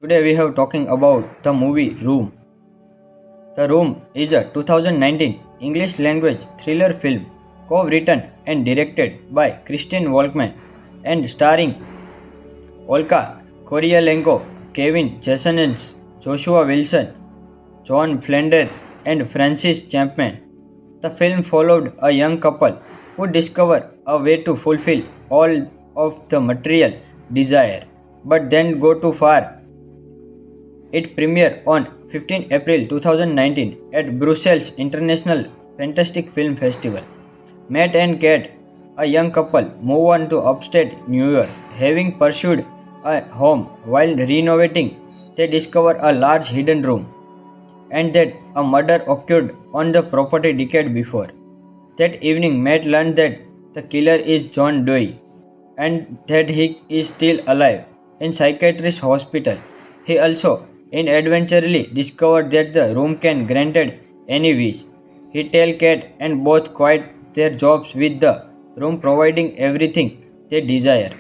Today we have talking about the movie Room. The Room is a 2019 English language thriller film co-written and directed by Christine Walkman and starring Olga Kurylenko, Kevin Jasonens, Joshua Wilson, John Flender and Francis Chapman. The film followed a young couple who discover a way to fulfill all of the material desire but then go too far. It premiered on 15 April 2019 at Brussels International Fantastic Film Festival. Matt and Kate, a young couple, move on to upstate New York. Having pursued a home while renovating, they discover a large hidden room and that a murder occurred on the property decade before. That evening, Matt learned that the killer is John Doe and that he is still alive in psychiatrist hospital. He also inadvertently discovered that the room can granted any wish. He tell Cat and both quit their jobs with the room providing everything they desire.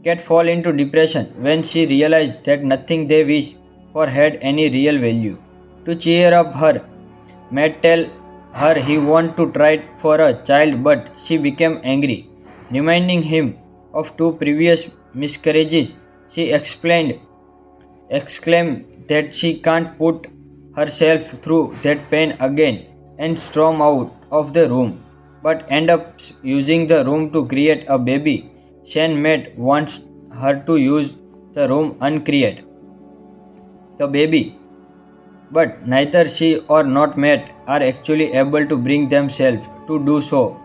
Cat fall into depression when she realized that nothing they wish for had any real value. To cheer up her, Matt tell her he want to try for a child but she became angry, reminding him of two previous miscarriages. She exclaimed that she can't put herself through that pain again and storm out of the room, but end up using the room to create a baby. Shane Matt wants her to use the room uncreate the baby, but neither she or not Matt are actually able to bring themselves to do so.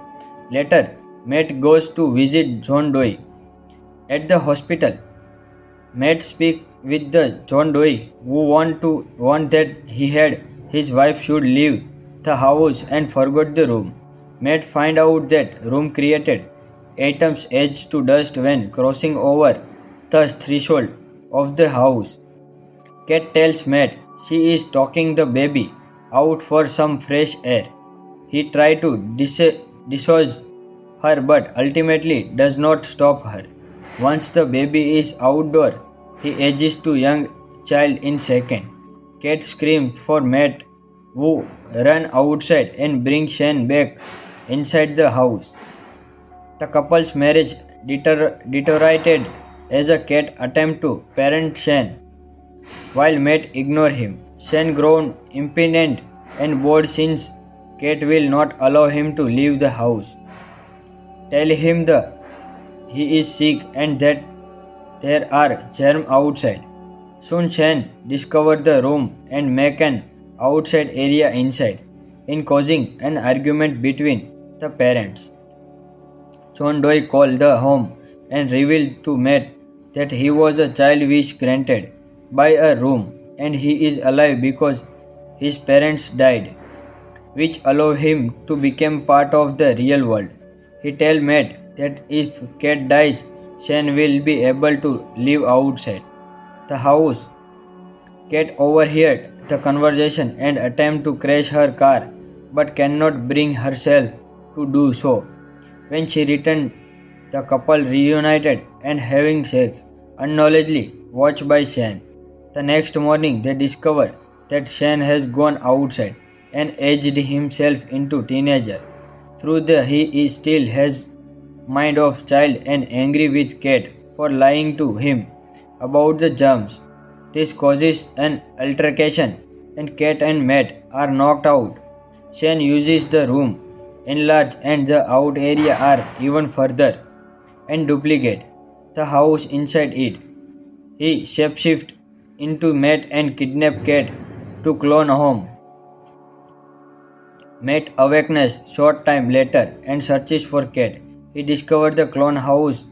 Later, Matt goes to visit John Doe at the hospital. Matt speaks with the John Doe who want that he had his wife should leave the house and forgot the room. Matt find out that room created atoms edge to dust when crossing over the threshold of the house. Cat tells Matt she is talking the baby out for some fresh air. He tries to dislodge her but ultimately does not stop her. Once the baby is outdoor, he ages to young child in second. Cat screams for Matt who run outside and bring Shane back inside the house. The couple's marriage deteriorated as a cat attempt to parent Shane while Matt ignore him. Shane grown impatient and bored since Kate will not allow him to leave the house. Tell him that he is sick and that there are germs outside. Soon Shane discovers the room and make an outside area inside, in causing an argument between the parents. John Doe called the home and revealed to Matt that he was a child wish granted by a room and he is alive because his parents died, which allow him to become part of the real world. He tells Matt that if Cat dies, Shane will be able to live outside the house. Cat overheard the conversation and attempt to crash her car but cannot bring herself to do so. When she returned, the couple reunited and having sex, unknowledgely watched by Shane. The next morning, they discover that Shane has gone outside and aged himself into teenager. Through the he is still has mind of child and angry with Cat for lying to him about the germs. This causes an altercation and Cat and Matt are knocked out. Shane uses the room enlarge and the out area are even further and duplicate the house inside it. He shapeshift into Matt and kidnap Cat to clone home. Matt awakens short time later and searches for Cat. He discovers the clone house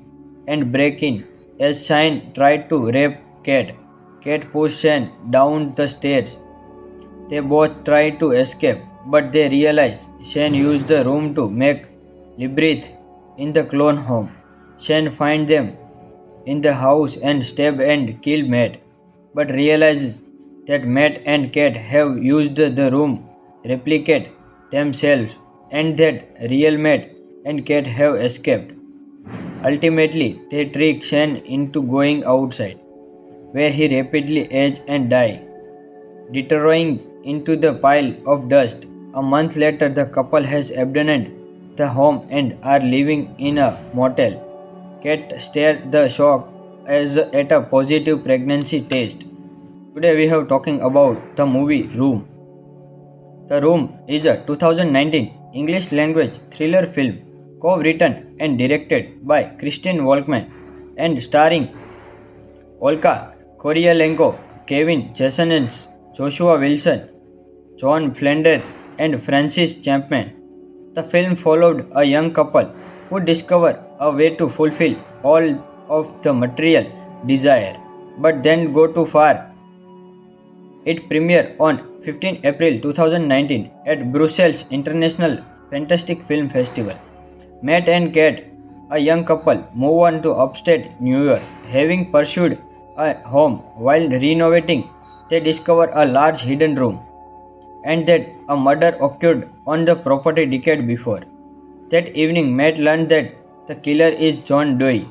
and break in as Shane tried to rape Cat. Cat pushes Shane down the stairs. They both try to escape, but they realize Shane used the room to make labyrinth in the clone home. Shane finds them in the house and stab and kill Matt, but realizes that Matt and Cat have used the room replicate themselves and that real Matt and Cat have escaped. Ultimately, they trick Shane into going outside. where he rapidly aged and died, deteriorating into the pile of dust. A month later, the couple has abandoned the home and are living in a motel. Kate stared the shock as at a positive pregnancy test. Today we have talking about the movie Room. The Room is a 2019 English language thriller film co-written and directed by Christine Walkman and starring Olga Kurylenko, Kevin Jasonens, Joshua Wilson, John Flander, and Francis Chapman. The film followed a young couple who discover a way to fulfill all of the material desire, but then go too far. It premiered on 15 April 2019 at Brussels International Fantastic Film Festival. Matt and Kate, a young couple, move on to upstate New York. Having pursued a home while renovating, they discover a large hidden room and that a murder occurred on the property decade before. That evening, Matt learned that the killer is John Doe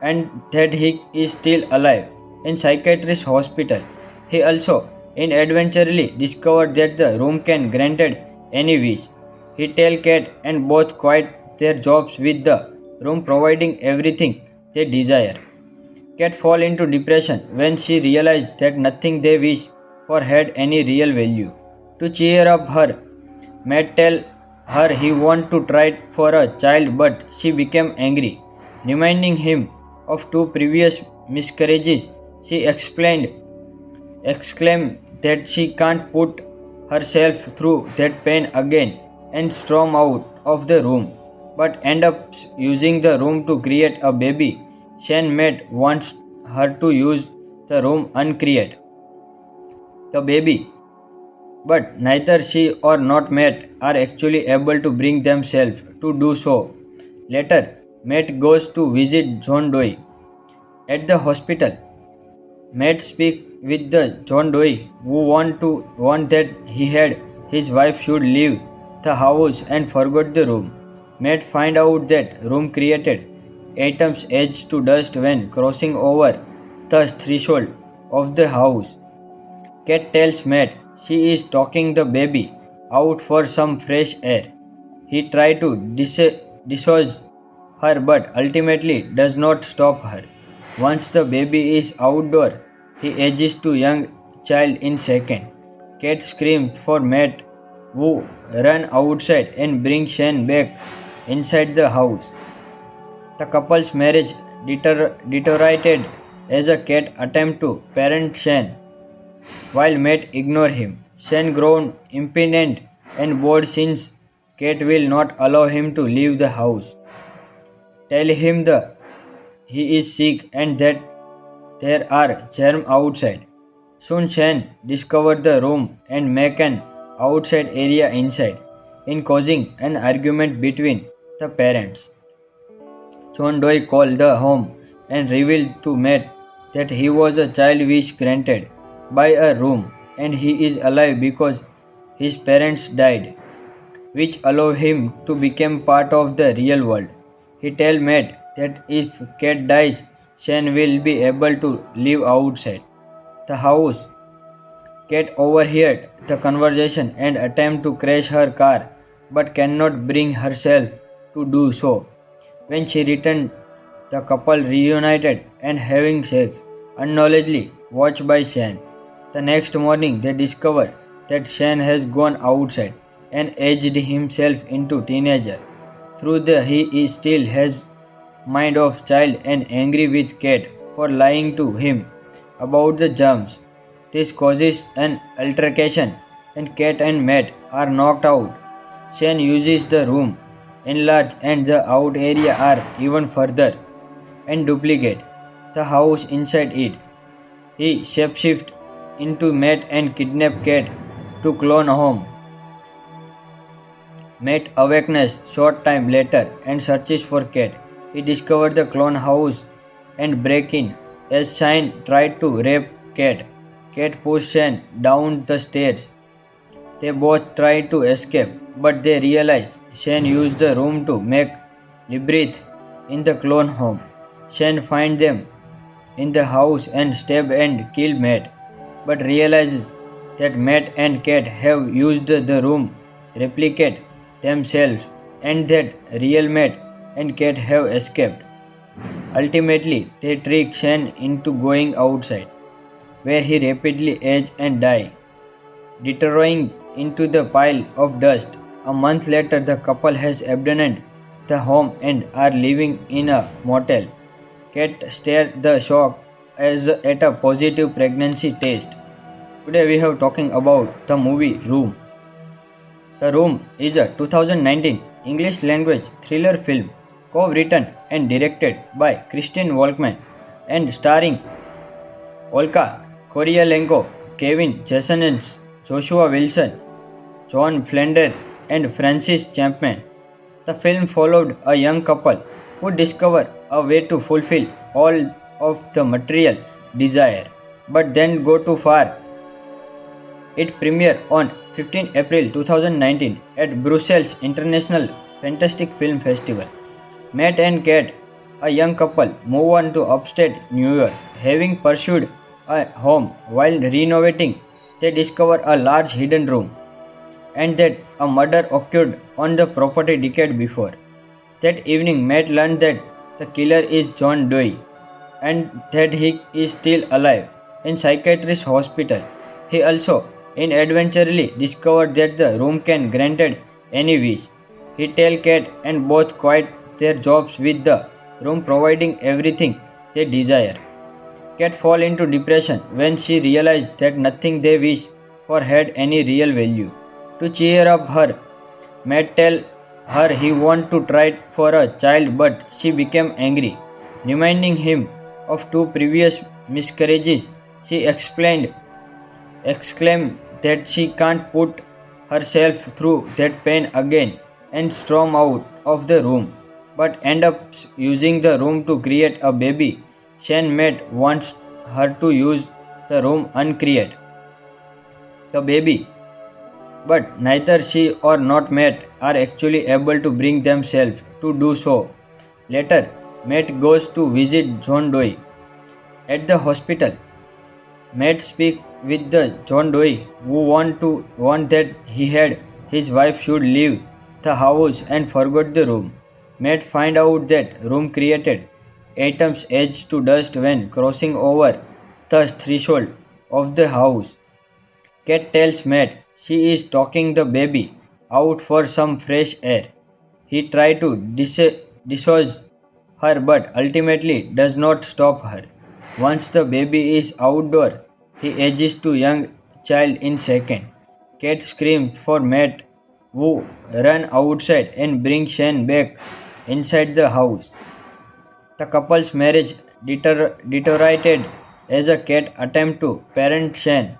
and that he is still alive in psychiatrist hospital. He also inadvertently discovered that the room can granted any wish. He tells Kate and both quit their jobs with the room providing everything they desire. Kate fall into depression when she realized that nothing they wish for had any real value. To cheer up her, Matt tell her he want to try for a child but she became angry, reminding him of two previous miscarriages. She exclaimed that she can't put herself through that pain again and storm out of the room, but end up using the room to create a baby. Shane Matt wants her to use the room uncreate the baby, but neither she or not Matt are actually able to bring themselves to do so. Later, Matt goes to visit John Doe at the hospital. Matt speaks with the John Doe who want that he had his wife should leave the house and forgot the room. Matt find out that room created atoms edge to dust when crossing over the threshold of the house. Kate tells Matt she is talking the baby out for some fresh air. He tries to dislodge her but ultimately does not stop her. Once the baby is outdoor, he ages to young child in second. Kate screams for Matt who run outside and bring Shane back inside the house. The couple's marriage deteriorated as a Kate attempt to parent Shane while Matt ignore him. Shane grown impatient and bored since Kate will not allow him to leave the house. Tell him that he is sick and that there are germs outside. Soon Shane discovers the room and make an outside area inside, in causing an argument between the parents. John Doe called the home and revealed to Matt that he was a child wish granted by a room and he is alive because his parents died, which allow him to become part of the real world. He tells Matt that if Kate dies, Shane will be able to live outside the house. Kate overheard the conversation and attempts to crash her car but cannot bring herself to do so. When she returned, the couple reunited and having sex, unknowledgely watched by Shane. The next morning, they discover that Shane has gone outside and aged himself into teenager. Through the he is still has mind of child and angry with Kate for lying to him about the germs. This causes an altercation and Kate and Matt are knocked out. Shane uses the room enlarge and the out area are even further and duplicate the house inside it. He shapeshifts into Matt and kidnap Kate to clone home. Matt awakens short time later and searches for Kate. He discovers the clone house and break in as Shane tried to rape Kate. Kate pushes Shane down the stairs. They both try to escape, but they realize Shane used the room to make labyrinth in the clone home. Shane finds them in the house and stab and kill Matt, but realizes that Matt and Cat have used the room replicate themselves and that real Matt and Cat have escaped. Ultimately, they trick Shane into going outside, where he rapidly ages and dies, deteriorating into the pile of dust. A month later, the couple has abandoned the home and are living in a motel. Cat stared the shock as at a positive pregnancy test. Today we have talking about the movie Room. The Room is a 2019 English language thriller film co-written and directed by Christine Walkman and starring Olga Kurylenko, Kevin Jasonens, Joshua Wilson, John Flander, and Francis Chapman. The film followed a young couple who discover a way to fulfill all of the material desire, but then go too far. It premiered on 15 April 2019 at Brussels International Fantastic Film Festival. Matt and Kat, a young couple, move on to upstate New York. Having pursued a home while renovating, they discover a large hidden room and that a murder occurred on the property decade before. That evening, Matt learned that the killer is John Doe and that he is still alive in psychiatrist hospital. He also inadvertently discovered that the room can granted any wish. He tells Cat and both quit their jobs with the room providing everything they desire. Cat fall into depression when she realized that nothing they wish for had any real value. To cheer up her, Matt tell her he want to try for a child but she became angry, reminding him of two previous miscarriages. She exclaimed that she can't put herself through that pain again and storm out of the room, but end up using the room to create a baby. Shane Matt wants her to use the room uncreate the baby, but neither she or not Matt are actually able to bring themselves to do so. Later, Matt goes to visit John Doe at the hospital. Matt speaks with the John Doe who want that he had his wife should leave the house and forgot the room. Matt find out that room created atoms edge to dust when crossing over the threshold of the house. Cat tells Matt she is talking the baby out for some fresh air. He tries to dislodge her but ultimately does not stop her. Once the baby is outdoor, he ages to young child in second. Cat screams for Matt who run outside and bring Shane back inside the house. The couple's marriage deteriorated as a Cat attempt to parent Shane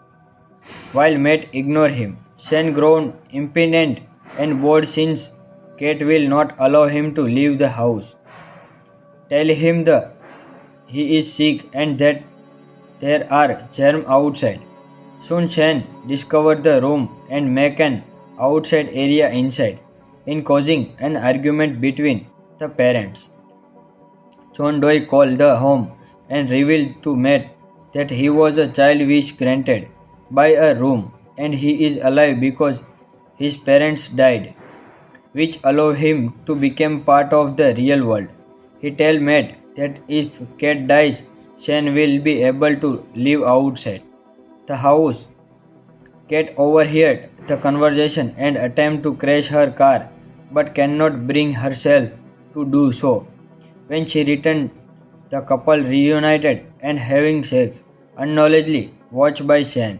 while Matt ignore him. Shane grown impatient and bored since Cat will not allow him to leave the house. Tell him that he is sick and that there are germs outside. Soon Shane discovers the room and make an outside area inside, in causing an argument between the parents. John Doe called the home and revealed to Matt that he was a child wish granted by a room and he is alive because his parents died, which allow him to become part of the real world. He tells Matt that if Cat dies, Shane will be able to live outside the house. Cat overheard the conversation and attempts to crash her car but cannot bring herself to do so. When she returned, the couple reunited and having sex, unknowledgely watched by Shane.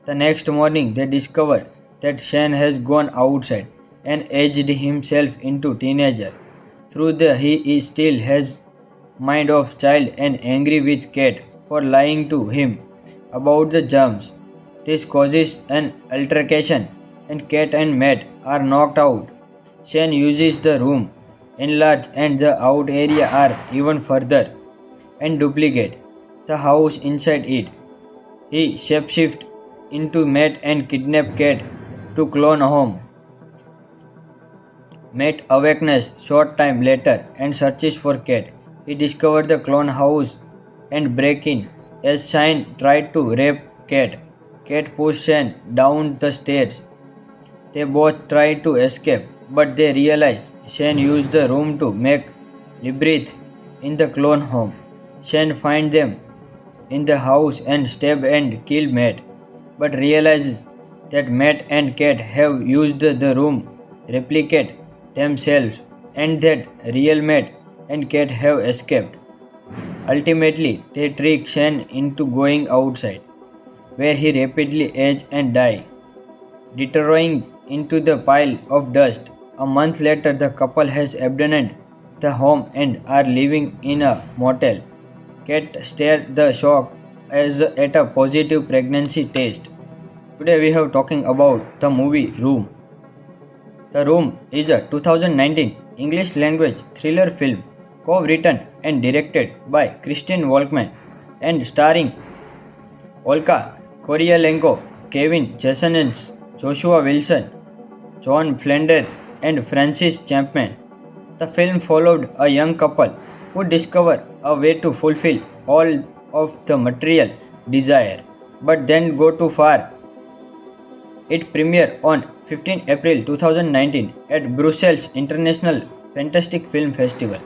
The next morning, they discover that Shane has gone outside and aged himself into teenager. Through the he is still has mind of child and angry with Cat for lying to him about the germs. This causes an altercation and Cat and Matt are knocked out. Shane uses the room enlarge and the out area are even further and duplicate the house inside it. He shapeshift into Matt and kidnap Cat to clone home. Matt awakens short time later and searches for Cat. He discovers the clone house and break in as Shane tried to rape Kate. Kate pushed Shane down the stairs. They both tried to escape, but they realized Shane used the room to make labyrinth in the clone home. Shane finds them in the house and stab and kill Matt, but realizes that Matt and Kate have used the room replicate themselves and that real Matt and Kate have escaped. Ultimately, they trick Shane into going outside, where he rapidly ages and dies, deteriorating into the pile of dust. A month later, the couple has abandoned the home and are living in a motel. Kate stared the shock as at a positive pregnancy test. Today we have talking about the movie Room. The Room is a 2019 English language thriller film co-written and directed by Christine Walkman and starring Olga Kurylenko, Kevin Jasonens, Joshua Wilson, John Flander, and Francis Chapman. The film followed a young couple who discover a way to fulfill all of the material desire, but then go too far. It premiered on 15 April 2019 at Brussels International Fantastic Film Festival.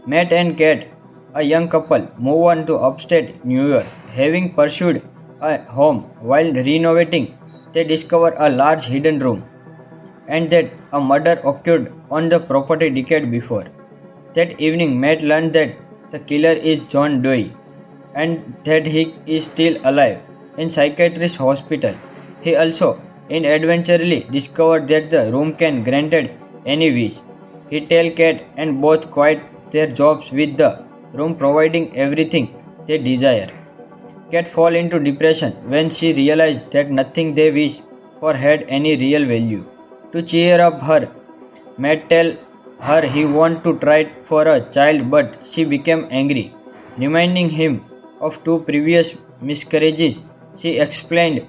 Matt and Kate, a young couple, move on to upstate New York. Having pursued a home while renovating, they discover a large hidden room and that a murder occurred on the property decade before. That evening, Matt learned that the killer is John Doe and that he is still alive in psychiatrist hospital. He also inadvertently discovered that the room can granted any wish. He tells Kate and both quit their jobs with the room providing everything they desire. Kate falls into depression when she realized that nothing they wish for had any real value. To cheer up her, Matt tells her he wants to try for a child, but she became angry, reminding him of two previous miscarriages. She exclaimed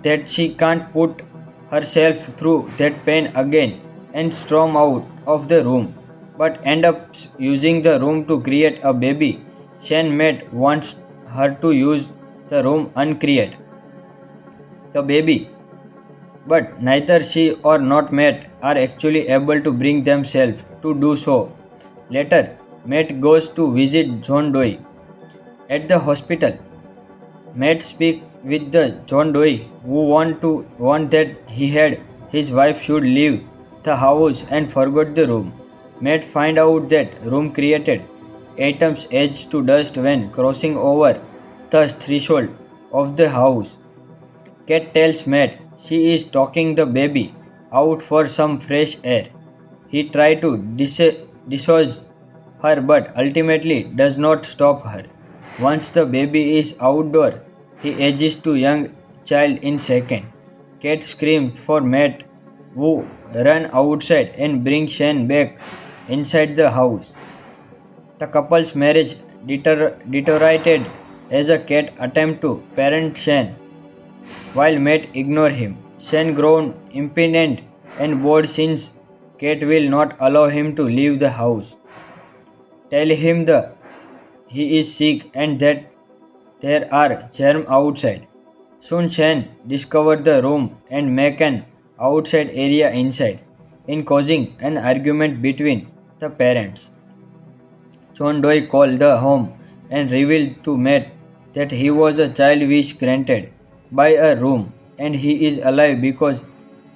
that she can't put herself through that pain again and storm out of the room, but end up using the room to create a baby. Shane Matt wants her to use the room uncreate the baby, but neither she or not Matt are actually able to bring themselves to do so. Later, Matt goes to visit John Doe at the hospital. Matt speaks with the John Doe who want that he had his wife should leave the house and forgot the room. Matt find out that room created atoms edge to dust when crossing over the threshold of the house. Kate tells Matt she is talking the baby out for some fresh air. He tries to dislodge her but ultimately does not stop her. Once the baby is outdoor, he ages to young child in second. Kate screams for Matt who run outside and bring Shane back inside the house. The couple's marriage deteriorated as a Kate attempt to parent Shane while Matt ignores him. Shane grown impatient and bored since Kate will not allow him to leave the house. Tell him that he is sick and that there are germs outside. Soon Shane discovers the room and make an outside area inside, in causing an argument between the parents. John Doe called the home and revealed to Matt that he was a child wish granted by a room and he is alive because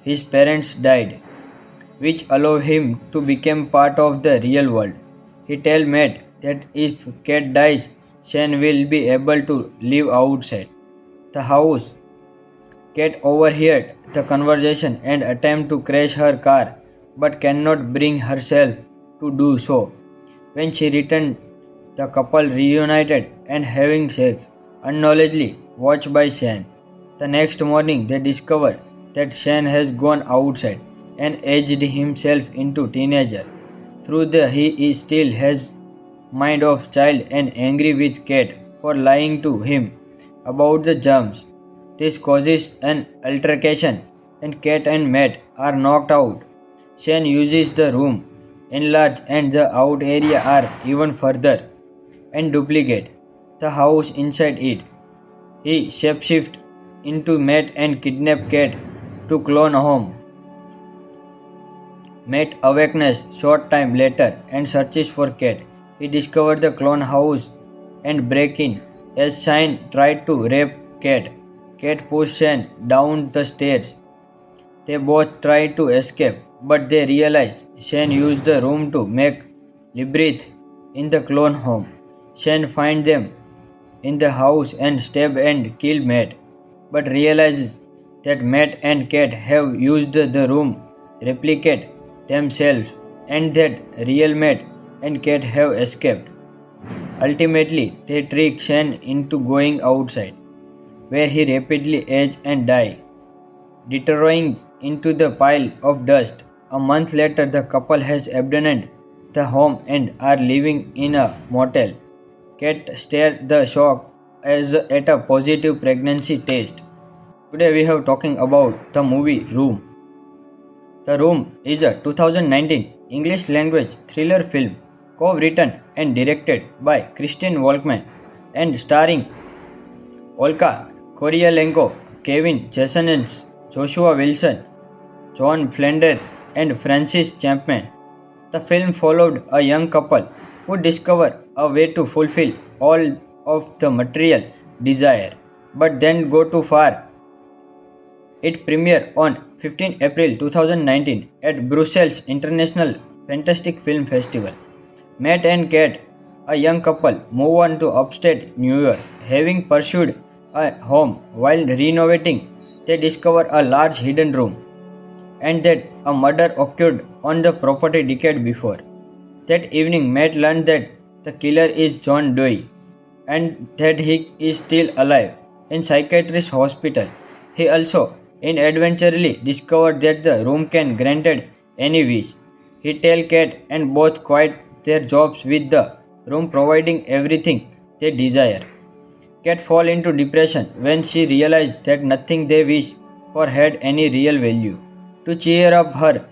his parents died, which allow him to become part of the real world. He tells Matt that if Kate dies, Shane will be able to live outside the house. Kate overheard the conversation and attempts to crash her car but cannot bring herself to do so. When she returned, the couple reunited and having sex, unknowledgely watched by Shane. The next morning, they discover that Shane has gone outside and aged himself into teenager. Through the he is still has mind of child and angry with Kate for lying to him about the germs. This causes an altercation and Kate and Matt are knocked out. Shane uses the room enlarged and the out area are even further and duplicate the house inside it. He shapeshifts into Matt and kidnap Kate to clone home. Matt awakens short time later and searches for Kate. He discovers the clone house and break in as Shane tried to rape Kate. Kate pushes Shane down the stairs. They both try to escape, but they realize Shane used the room to make labyrinth in the clone home. Shane finds them in the house and stab and kill Matt, but realizes that Matt and Kate have used the room replicate themselves and that real Matt and Kate have escaped. Ultimately, they trick Shane into going outside, where he rapidly ages and dies, deteriorating into the pile of dust. A month later, the couple has abandoned the home and are living in a motel. Kate stares the shock as at a positive pregnancy test. Today we have talking about the movie Room. The Room is a 2019 English language thriller film co-written and directed by Christine Walkman and starring Olga Kurylenko, Kevin Jasonens, Joshua Wilson, John Flander, and Francis Chapman. The film followed a young couple who discover a way to fulfill all of the material desire, but then go too far. It premiered on 15 April 2019 at Brussels International Fantastic Film Festival. Matt and Kate, a young couple, move on to upstate New York. Having pursued a home while renovating, they discover a large hidden room and that a murder occurred on the property decade before. That evening, Matt learned that the killer is John Doe and that he is still alive in psychiatrist hospital. He also inadvertently discovered that the room can granted any wish. He tells Kate and both quit their jobs with the room providing everything they desire. Kate falls into depression when she realized that nothing they wish for had any real value. To cheer up her,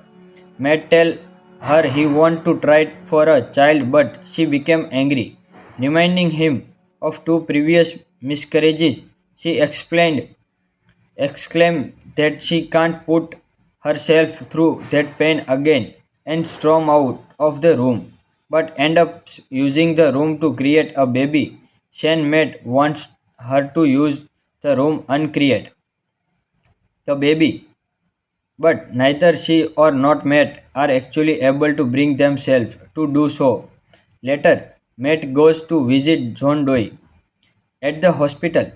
Matt tells her he wants to try for a child, but she became angry, reminding him of two previous miscarriages. She exclaimed that she can't put herself through that pain again and storm out of the room, but end up using the room to create a baby. Shane Matt wants her to use the room uncreate the baby, but neither she or not Matt are actually able to bring themselves to do so. Later, Matt goes to visit John Doe at the hospital.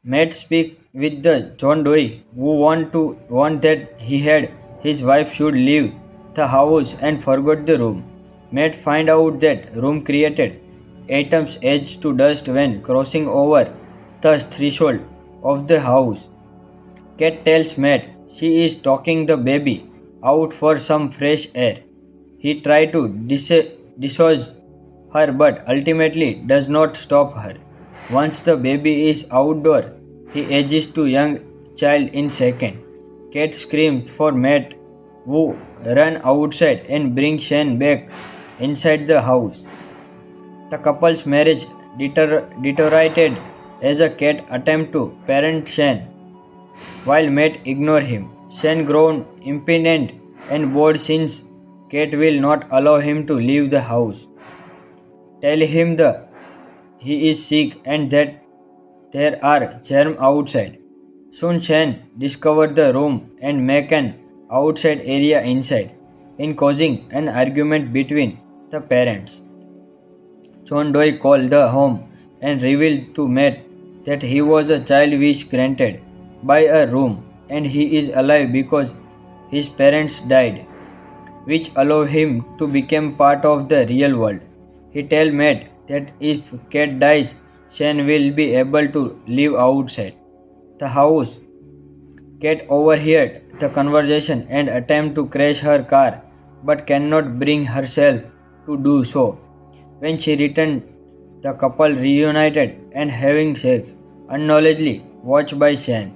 Matt speaks with the John Doe who want that he had his wife should leave the house and forgot the room. Matt find out that room created atoms edge to dust when crossing over the threshold of the house. Kate tells Matt she is talking the baby out for some fresh air. He tries to dislodge her but ultimately does not stop her. Once the baby is outdoor, he ages to young child in second. Kate screams for Matt who run outside and bring Shane back inside the house. The couple's marriage deteriorated as a Kate attempt to parent Shane while Matt ignores him. Shane grown impatient and bored since Kate will not allow him to leave the house. Tell him that he is sick and that there are germs outside. Soon Shane discovers the room and make an outside area inside, in causing an argument between the parents. John Doe called the home and revealed to Matt that he was a child wish granted by a room and he is alive because his parents died, which allow him to become part of the real world. He tells Matt that if Kate dies, Shane will be able to live outside the house. Kate overheard the conversation and attempts to crash her car but cannot bring herself to do so. When she returned, the couple reunited and having sex, unknowledgely watched by Shane.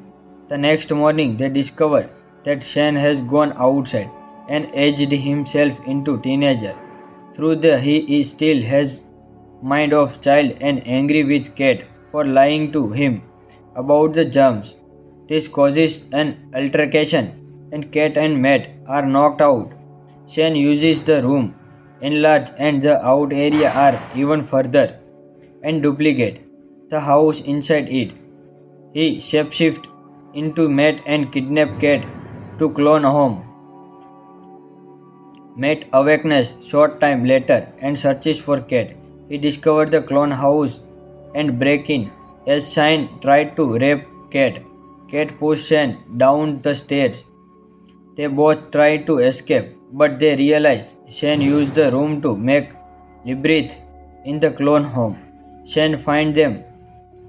The next morning, they discover that Shane has gone outside and aged himself into teenager. Through the he is still has mind of child and angry with cat for lying to him about the germs. This causes an altercation and cat and Matt are knocked out. Shane uses the room enlarge and the out area are even further and duplicate the house inside it. He shapeshift into Matt and kidnap Cat to clone home. Matt awakens short time later and searches for Cat. He discovers the clone house and break in as Shane tried to rape Cat. Cat pushes Shane down the stairs. They both try to escape, but they realize Shane used the room to make labyrinth in the clone home. Shane finds them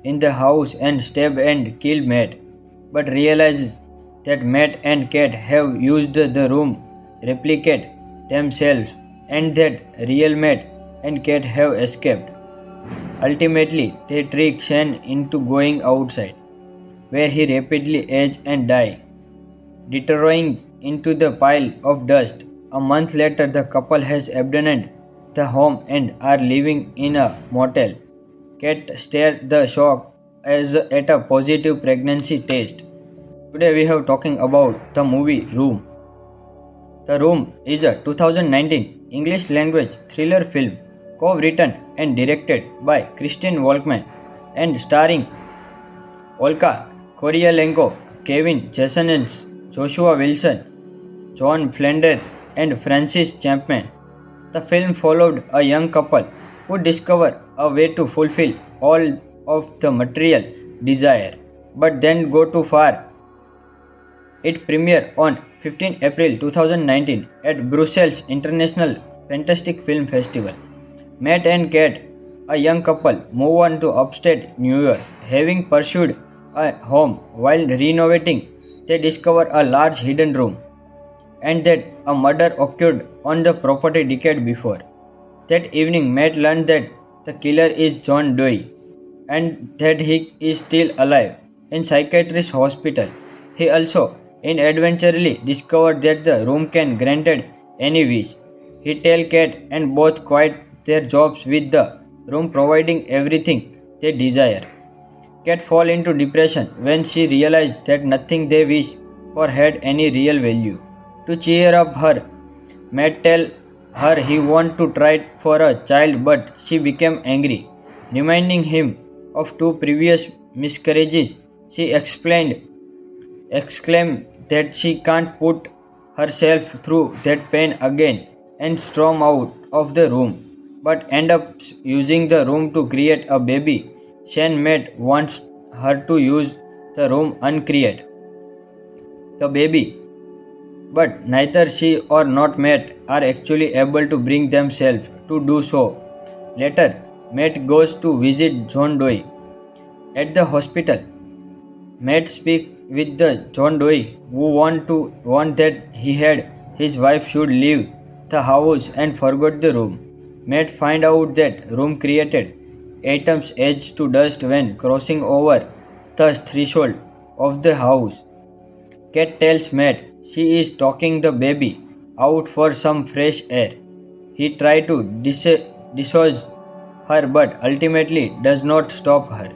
in the house and stab and kill Matt, but realizes that Matt and Cat have used the room replicate themselves and that real Matt and Cat have escaped. Ultimately, they trick Shane into going outside, where he rapidly ages and dies, deteriorating into the pile of dust. A month later, the couple has abandoned the home and are living in a motel. Cat stares the shock as at a positive pregnancy test. Today we have talking about the movie Room. The Room is a 2019 English language thriller film co-written and directed by Christine Walkman and starring Olga Kurylenko, Kevin Jasonens, Joshua Wilson, John Flander, and Francis Chapman. The film followed a young couple who discover a way to fulfill all of the material desire, but then go too far. It premiered on 15 April 2019 at Brussels International Fantastic Film Festival. Matt and Cat, a young couple, move on to upstate New York. Having pursued a home while renovating, they discover a large hidden room and that a murder occurred on the property decade before. That evening, Matt learned that the killer is John Doe and that he is still alive in psychiatrist hospital. He also inadvertently discovered that the room can granted any wish. He tells Cat and both quit their jobs with the room providing everything they desire. Cat fall into depression when she realized that nothing they wish for had any real value. To cheer up her, Matt tells her he wants to try for a child but she became angry, reminding him of two previous miscarriages. She exclaimed that she can't put herself through that pain again and storm out of the room, but end up using the room to create a baby. Shane Matt wants her to use the room uncreate the baby, but neither she or not Matt are actually able to bring themselves to do so. Later, Matt goes to visit John Doe at the hospital. Matt speaks with the John Doe who want that he had his wife should leave the house and forgot the room. Matt find out that room created atoms edge to dust when crossing over the threshold of the house. Cat tells Matt she is talking the baby out for some fresh air. He tries to dislodge her but ultimately does not stop her.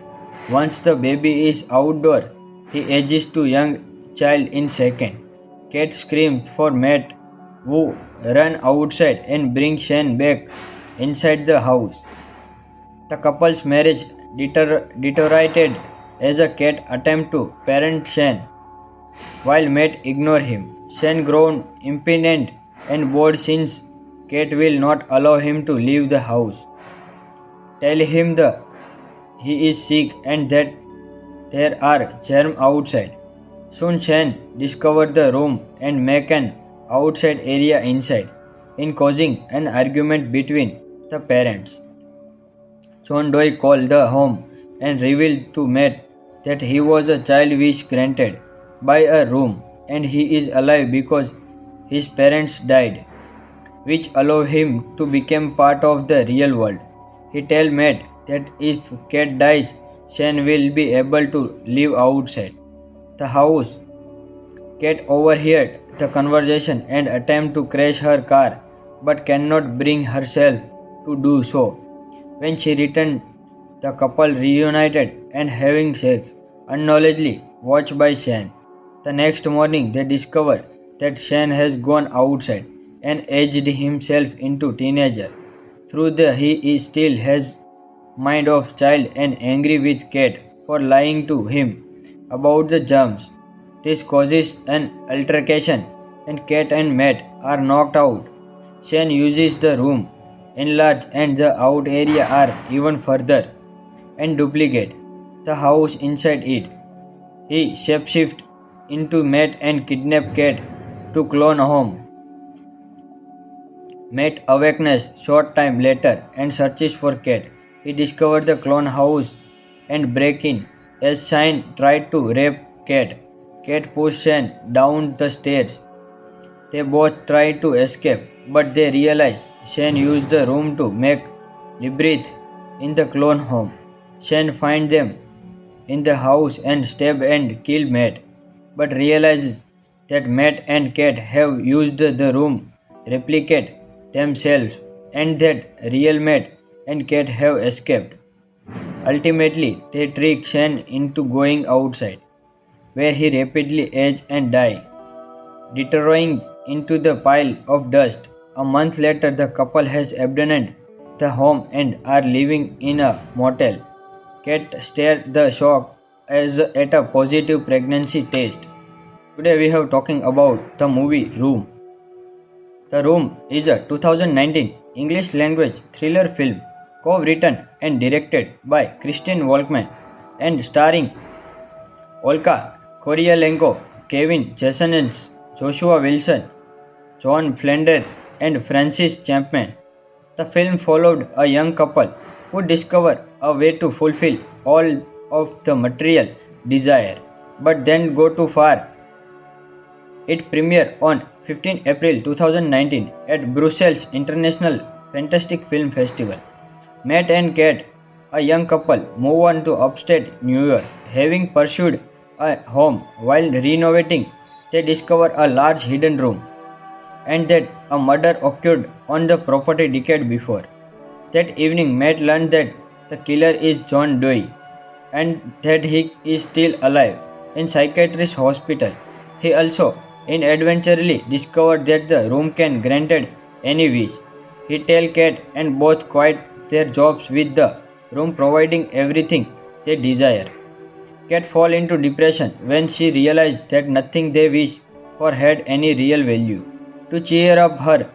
Once the baby is outdoor, he ages to young child in second. Cat screams for Matt who run outside and bring Shane back inside the house. The couple's marriage deteriorated as a Cat attempt to parent Shane while Matt ignores him. Shane grown impatient and bored since Cat will not allow him to leave the house. Tell him that he is sick and that there are germs outside. Soon Shane discovers the room and make an outside area inside, in causing an argument between the parents. John Doe called the home and revealed to Matt that he was a child wish granted by a room and he is alive because his parents died, which allow him to become part of the real world. He tells Matt that if Cat dies, Shane will be able to live outside the house. Cat overheard the conversation and attempts to crash her car but cannot bring herself to do so. When she returned, the couple reunited and having sex, unknowledgely watched by Shan. The next morning, they discover that Shan has gone outside and aged himself into teenager. Through the he is still has mind of child and angry with Kate for lying to him about the germs. This causes an altercation and Kate and Matt are knocked out. Shan uses the room enlarge and the out area are even further and duplicate the house inside it. He shapeshift into Matt and kidnap Kate to clone home. Matt awakens short time later and searches for Kate. He discovers the clone house and break in as Shine tried to rape Kate. Kate pushes Shane down the stairs. They both try to escape, but they realize Shane used the room to make labyrinth in the clone home. Shane finds them in the house and stab and kill Matt, but realizes that Matt and Kate have used the room replicate themselves and that real Matt and Kate have escaped. Ultimately, they trick Shane into going outside, where he rapidly ages and dies, deteriorating into the pile of dust. A month later, the couple has abandoned the home and are living in a motel. Kate stares the shock as at a positive pregnancy test. Today we have talking about the movie Room. The Room is a 2019 English language thriller film co-written and directed by Christine Walkman and starring Olga Kurylenko, Kevin Jasonens, Joshua Wilson, John Flander, and Francis Chapman. The film followed a young couple who discover a way to fulfill all of the material desire, but then go too far. It premiered on 15 April 2019 at Brussels International Fantastic Film Festival. Matt and Kate, a young couple, move on to upstate New York. Having pursued a home while renovating, they discover a large hidden room and that a murder occurred on the property decade before. That evening, Matt learned that the killer is John Doe and that he is still alive in psychiatrist hospital. He also inadvertently discovered that the room can granted any wish. He tells Kate and both quit their jobs with the room providing everything they desire. Kate falls into depression when she realized that nothing they wish for had any real value. To cheer up her,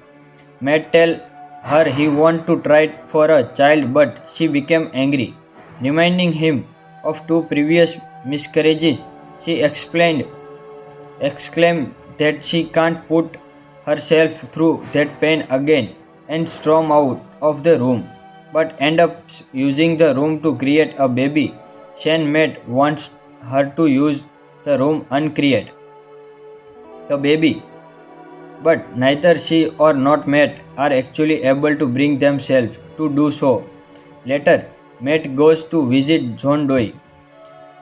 Matt tells her he wants to try for a child but she became angry. Reminding him of two previous miscarriages, she exclaimed that she can't put herself through that pain again and storm out of the room, but end up using the room to create a baby. Shane Matt wants her to use the room uncreate the baby, but neither she or not Matt are actually able to bring themselves to do so. Later, Matt goes to visit John Doe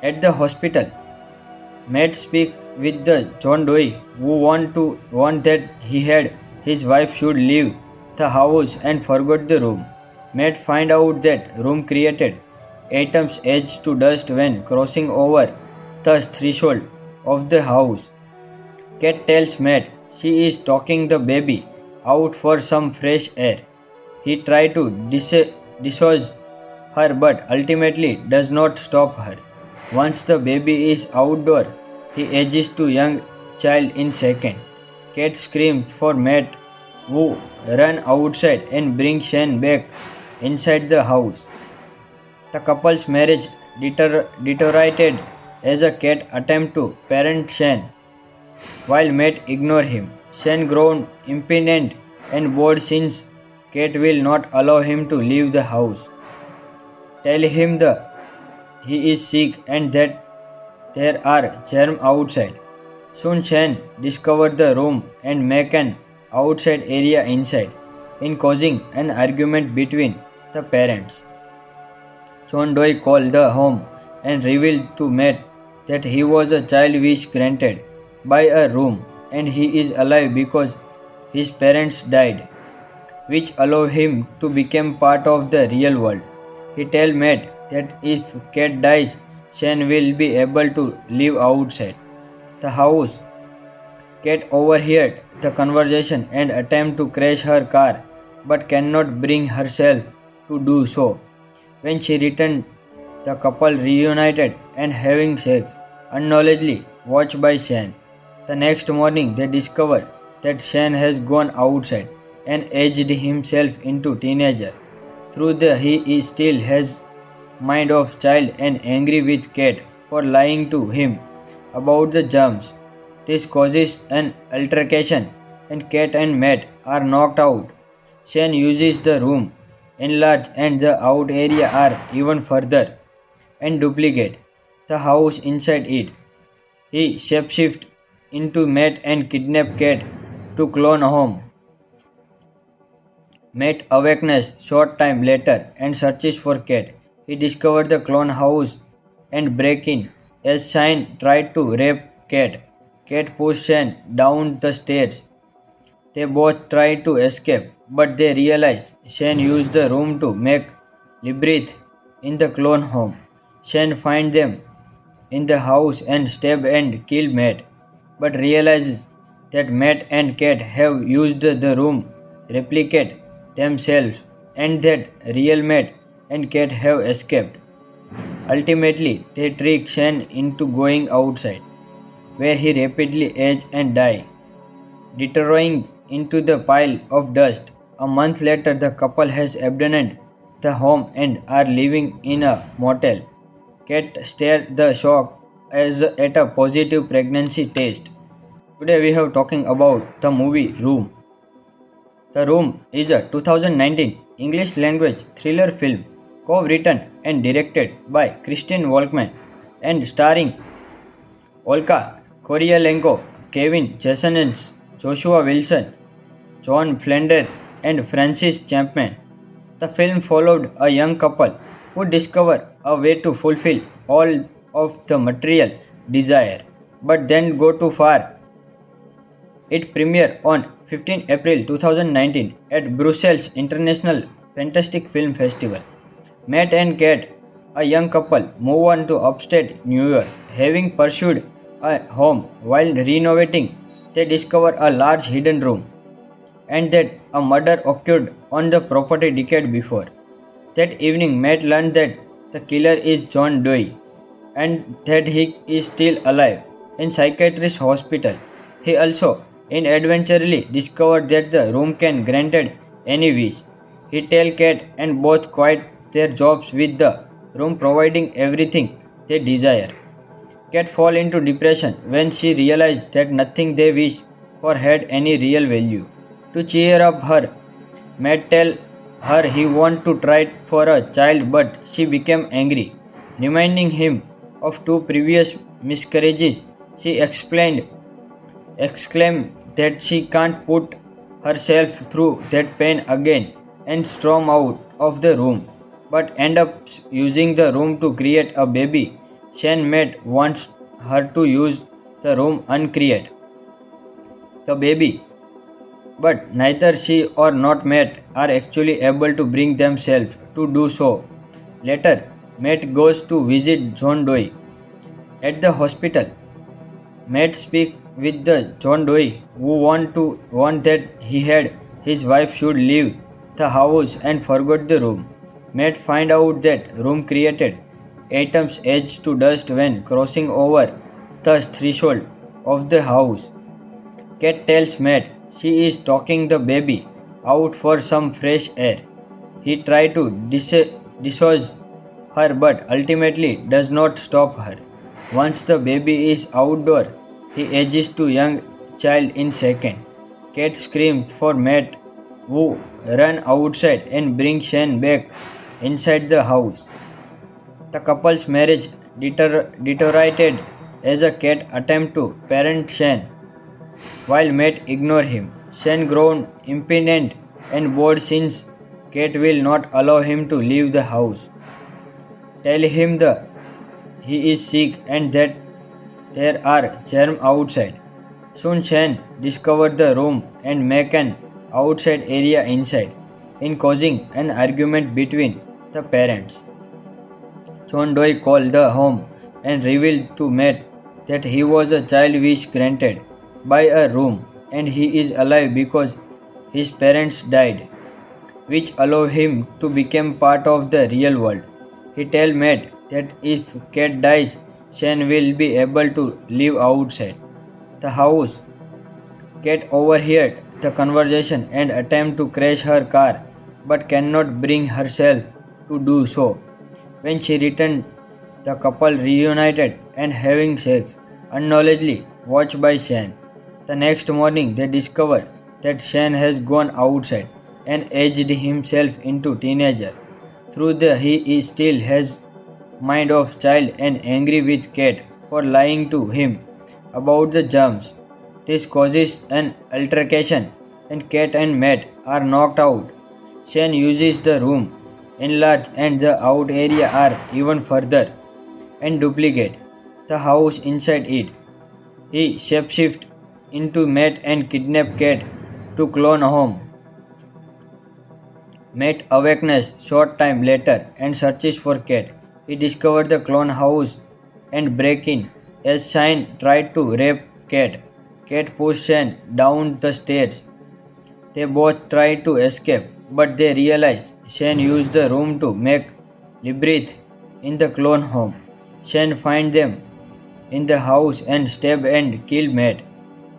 at the hospital. Matt speaks with the John Doe who want that he had his wife should leave the house and forgot the room. Matt find out that room created atoms edge to dust when crossing over the threshold of the house. Kate tells Matt she is talking the baby out for some fresh air. He tries to dislodge her but ultimately does not stop her. Once the baby is outdoor, he ages to young child in second. Kate screams for Matt who run outside and bring Shane back inside the house. The couple's marriage deteriorated as a Kate attempt to parent Shane while Matt ignores him. Shane grown impatient and bored since Kate will not allow him to leave the house. Tell him he is sick and that there are germs outside. Soon Shane discovers the room and make an outside area inside, in causing an argument between the parents. John Doe called the home and revealed to Matt that he was a child wish granted by a room and he is alive because his parents died, which allowed him to become part of the real world. He tells Matt that if Kate dies, Shane will be able to live outside the house. Kate overheard the conversation and attempts to crash her car, but cannot bring herself to do so. When she returned, the couple reunited and having sex, unknowledgely watched by Shane. The next morning, they discover that Shane has gone outside and aged himself into teenager. Through the he is still has mind of child and angry with Kate for lying to him about the germs. This causes an altercation and Kate and Matt are knocked out. Shane uses the room enlarge and the out area are even further and duplicate the house inside it. He shapeshifts into Matt and kidnap Kate to clone home. Matt awakens short time later and searches for Kate. He discovers the clone house and break in as Shane tried to rape Kate. Kate pushes Shane down the stairs. They both try to escape, but they realize Shane used the room to make labyrinth in the clone home. Shane finds them in the house and stab and kill Matt, but realizes that Matt and Kate have used the room replicate themselves and that real Matt and Kate have escaped. Ultimately, they trick Shane into going outside, where he rapidly ages and dies, deteriorating into the pile of dust. A month later, the couple has abandoned the home and are living in a motel. Kate stares the shock as at a positive pregnancy test. Today we have talking about the movie Room. The Room is a 2019 English language thriller film co-written and directed by Christine Walkman and starring Olga Kurylenko, Kevin Jasonens, Joshua Wilson, John Flander, and Francis Chapman. The film followed a young couple who discover a way to fulfill all of the material desire, but then go too far. It premiered on 15 April 2019 at Brussels International Fantastic Film Festival. Matt and Kate, a young couple, move on to upstate New York. Having pursued a home while renovating, they discover a large hidden room and that a murder occurred on the property decade before. That evening, Matt learned that the killer is John Doe and that he is still alive in psychiatrist hospital. He also inadvertently discovered that the room can granted any wish. He tells Kate and both quit their jobs with the room providing everything they desire. Kate falls into depression when she realized that nothing they wish for had any real value. To cheer up her, Matt tells her he wants to try for a child but she became angry, reminding him of two previous miscarriages. She exclaimed that she can't put herself through that pain again and storm out of the room, but end up using the room to create a baby. Shane Matt wants her to use the room uncreate the baby, but neither she or not Matt are actually able to bring themselves to do so. Later, Matt goes to visit John Doe at the hospital. Matt speaks with the John Doe who want that he had his wife should leave the house and forgot the room. Matt find out that room created atoms edge to dust when crossing over the threshold of the house. Kate tells Matt she is talking the baby out for some fresh air. He tries to dislodge her but ultimately does not stop her. Once the baby is outdoor, he ages to young child in second. Kate screams for Matt who run outside and bring Shane back inside the house. The couple's marriage deteriorated as a Kate attempt to parent Shane while Matt ignores him. Shane grown impatient and bored since Kate will not allow him to leave the house. Tell him that he is sick and that there are germs outside. Soon Shane discovers the room and make an outside area inside, in causing an argument between the parents. John Doe called the home and revealed to Matt that he was a child wish granted by a room and he is alive because his parents died, which allow him to become part of the real world. He tells Matt that if Cat dies, Shane will be able to live outside the house. Cat overheard the conversation and attempts to crash her car but cannot bring herself to do so. When she returned, the couple reunited and having sex, unknowledgely watched by Shane. The next morning, they discover that Shane has gone outside and aged himself into teenager. Through the he is still has mind of child and angry with Kate for lying to him about the germs. This causes an altercation and Kate and Matt are knocked out. Shane uses the room enlarge and the out area are even further and duplicate the house inside it. He shapeshifts into Matt and kidnap Kate to clone home. Matt awakens short time later and searches for Kate. He discovers the clone house and break in as Shane tried to rape Kate. Kate pushes Shane down the stairs. They both try to escape, but they realize Shane used the room to make labyrinth in the clone home. Shane finds them in the house and stab and kill Matt,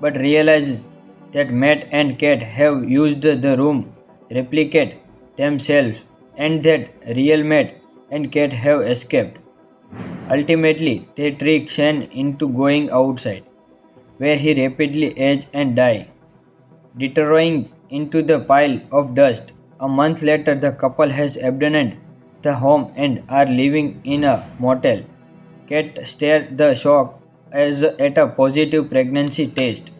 but realizes that Matt and Kate have used the room replicate themselves and that real Matt and Kate have escaped. Ultimately, they trick Shane into going outside, where he rapidly ages and dies, deteriorating into the pile of dust. A month later, the couple has abandoned the home and are living in a motel. Kate stares the shock as at a positive pregnancy test.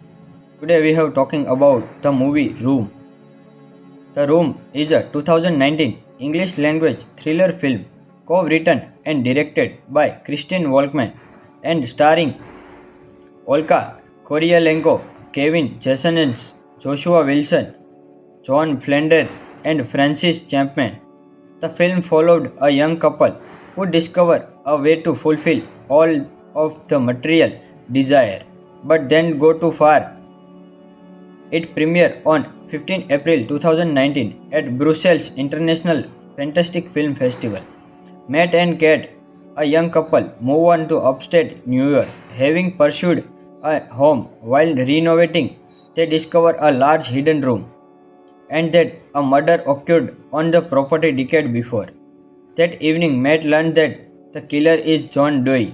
Today we have talking about the movie Room. The Room is a 2019 English language thriller film co-written and directed by Christine Volkman and starring Olga Kurylenko, Kevin Jasonens, Joshua Wilson, John Flander, and Francis Chapman. The film followed a young couple who discover a way to fulfill all of the material desire, but then go too far. It premiered on 15 April 2019 at Brussels International Fantastic Film Festival. Matt and Kate, a young couple, move on to upstate New York. Having pursued a home while renovating, they discover a large hidden room and that a murder occurred on the property decade before. That evening, Matt learned that the killer is John Doe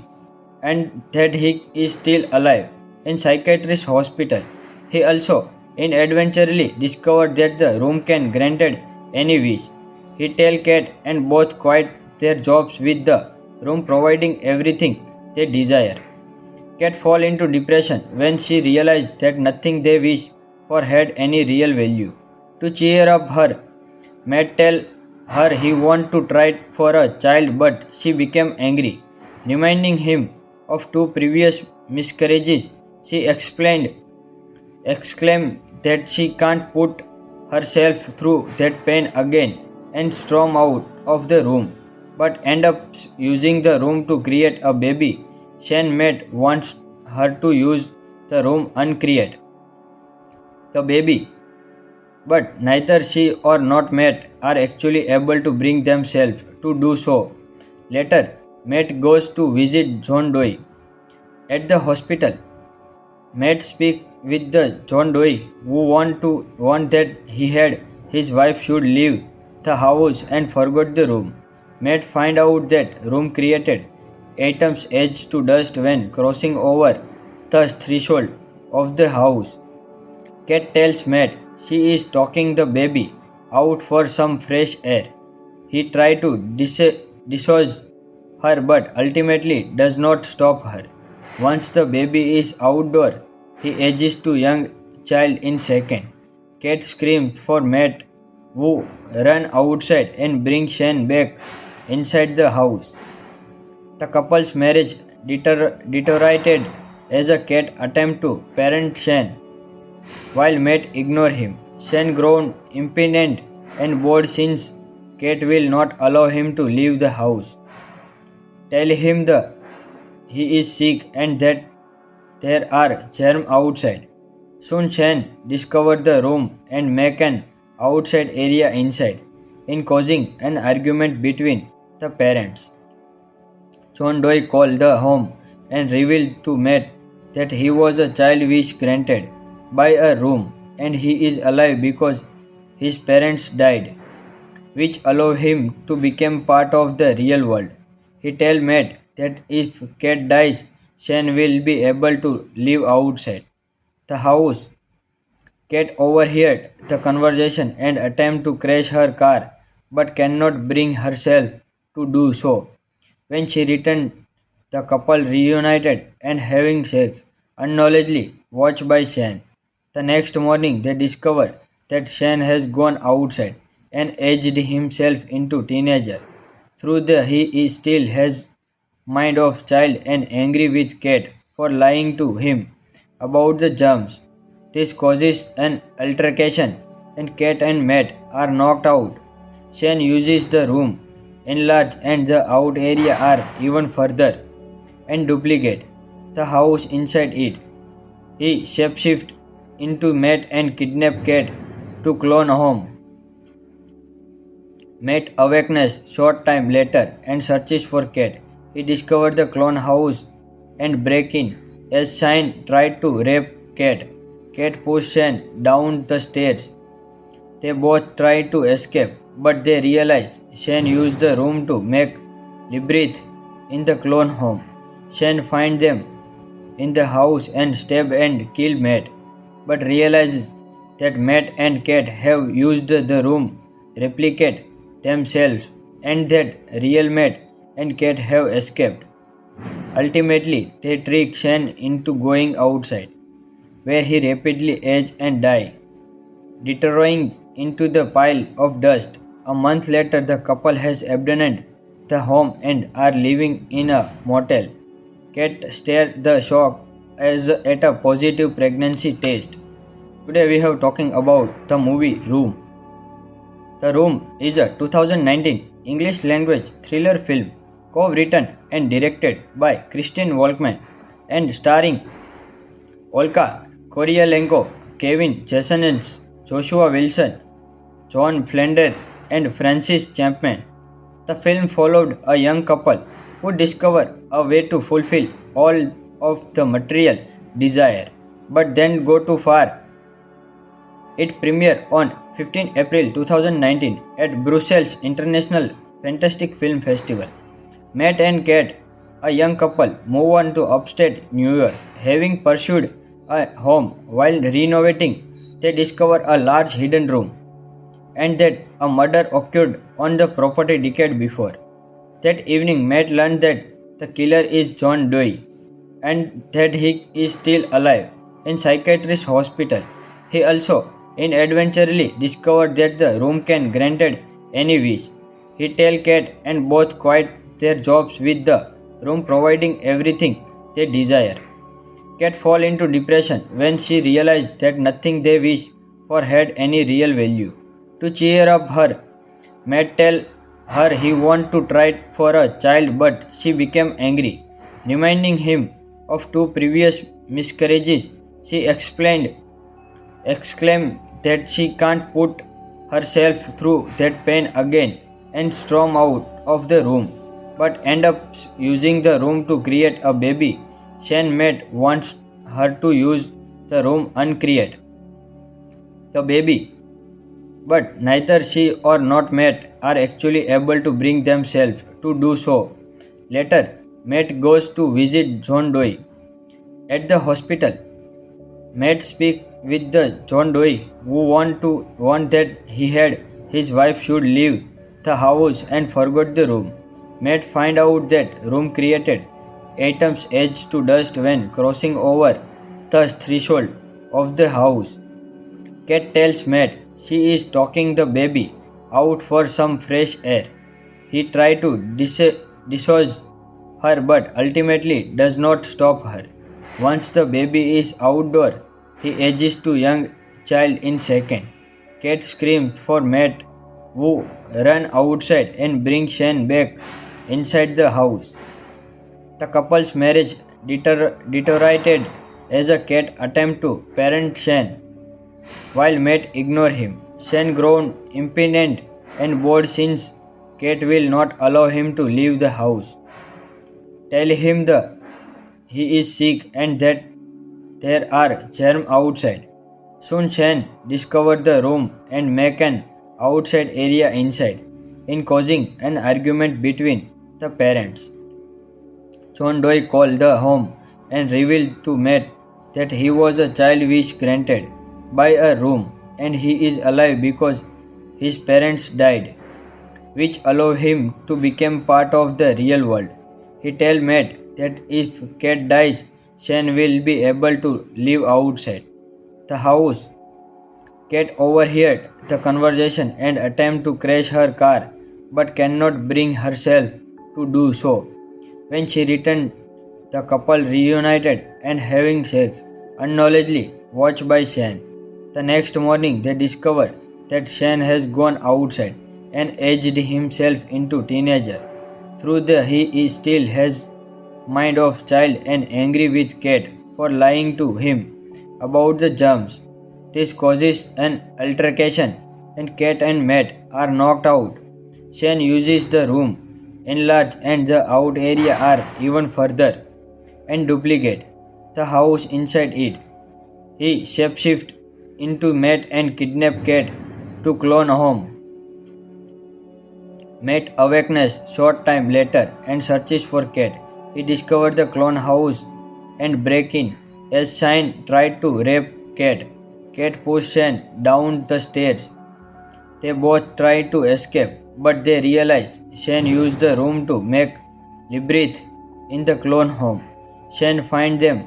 and that he is still alive in psychiatrist hospital. He also inadvertently discovered that the room can granted any wish. He tells Kate and both quit their jobs with the room providing everything they desire. Kate falls into depression when she realizes that nothing they wish for had any real value. To cheer up her, Matt tells her he wants to try for a child but she became angry, reminding him of two previous miscarriages. She exclaimed that she can't put herself through that pain again and storm out of the room, but end up using the room to create a baby. Shane Matt wants her to use the room uncreate the baby, but neither she or not Matt are actually able to bring themselves to do so. Later, Matt goes to visit John Doe at the hospital. Matt speaks with the John Doe who want that he had his wife should leave the house and forgot the room. Matt find out that room created atoms edge to dust when crossing over the threshold of the house. Kate tells Matt she is talking the baby out for some fresh air. He tries to dislodge her but ultimately does not stop her. Once the baby is outdoor, he ages to young child in second. Kate screams for Matt who run outside and bring Shane back inside the house. The couple's marriage deteriorated as a Kate attempts to parent Shane while Matt ignores him. Shane grown impatient and bored since Kate will not allow him to leave the house. Tell him that he is sick and that there are germs outside. Soon Shen discovered the room and make an outside area inside, in causing an argument between the parents. John Doe called the home and revealed to Matt that he was a child wish granted by a room and he is alive because his parents died, which allow him to become part of the real world. He tells Matt that if Cat dies, Shane will be able to live outside the house. Cat overheard the conversation and attempts to crash her car but cannot bring herself to do so. When she returned, the couple reunited and having sex, unknowledgely watched by Shane. The next morning, they discover that Shane has gone outside and aged himself into teenager. Through the he is still has mind of child and angry with Kate for lying to him about the germs. This causes an altercation and Kate and Matt are knocked out. Shane uses the room enlarge and the out area are even further and duplicate the house inside it. He shapeshift into Matt and kidnap Kate to clone home. Matt awakens short time later and searches for Kate. He discovers the clone house and break in as Shane tried to rape Kate. Kate pushed Shane down the stairs. They both try to escape, but they realize Shane used the room to make labyrinth in the clone home. Shane finds them in the house and stab and kill Matt, but realizes that Matt and Kate have used the room replicate themselves and that real Matt and Kate have escaped. Ultimately, they trick Shane into going outside, where he rapidly ages and dies, deteriorating into the pile of dust. A month later, the couple has abandoned the home and are living in a motel. Kate stares the shock as at a positive pregnancy test. Today we have talking about the movie Room. The Room is a 2019 English language thriller film co-written and directed by Christine Walkman and starring Olga Kurylenko, Kevin Jasonens, Joshua Wilson, John Flander, and Francis Chapman. The film followed a young couple who discover a way to fulfill all of the material desire, but then go too far. It premiered on 15 April 2019 at Brussels International Fantastic Film Festival. Matt and Kate, a young couple, move on to upstate New York. Having pursued a home while renovating, they discover a large hidden room and that a murder occurred on the property decade before. That evening, Matt learned that the killer is John Doe and that he is still alive in psychiatrist hospital. He also inadvertently discovered that the room can granted any wish. He tells Kate and both quit their jobs with the room providing everything they desire. Kate falls into depression when she realizes that nothing they wish for had any real value. To cheer up her, Matt tells her he wants to try for a child but she became angry, reminding him of two previous miscarriages. She exclaimed that she can't put herself through that pain again and storm out of the room, but end up using the room to create a baby. Shane Matt wants her to use the room uncreate the baby, but neither she or not Matt are actually able to bring themselves to do so. Later, Matt goes to visit John Doe at the hospital. Matt speaks with the John Doe who want that he had his wife should leave the house and forgot the room. Matt find out that room created atoms edge to dust when crossing over the threshold of the house. Kate tells Matt she is talking the baby out for some fresh air. He tries to dislodge her but ultimately does not stop her. Once the baby is outdoor, he ages to young child in second. Kate screams for Matt who run outside and bring Shane back inside the house. The couple's marriage deteriorated as a Cat attempted to parent Shane, while Matt ignored him. Shane grown impatient and bored since Cat will not allow him to leave the house. Tell him that he is sick and that there are germs outside. Soon Shane discovered the room and make an outside area inside, in causing an argument between the parents. John Doe called the home and revealed to Matt that he was a child wish granted by a room and he is alive because his parents died, which allow him to become part of the real world. He tells Matt that if Cat dies, Shane will be able to live outside the house. Cat overheard the conversation and attempts to crash her car but cannot bring herself to do so. When she returned, the couple reunited and having sex, unknowledgely watched by Shane. The next morning, they discover that Shane has gone outside and aged himself into teenager. Through the he is still has mind of child and angry with Cat for lying to him about the germs. This causes an altercation and Cat and Matt are knocked out. Shane uses the room enlarge and the out area are even further and duplicate the house inside it. He shapeshift into Matt and kidnap Cat to clone home. Matt awakens short time later and searches for Cat. He discovers the clone house and break in as Shane tried to rape Cat. Cat pushed Shane down the stairs. They both try to escape, but they realize Shane used the room to make labyrinth in the clone home. Shane finds them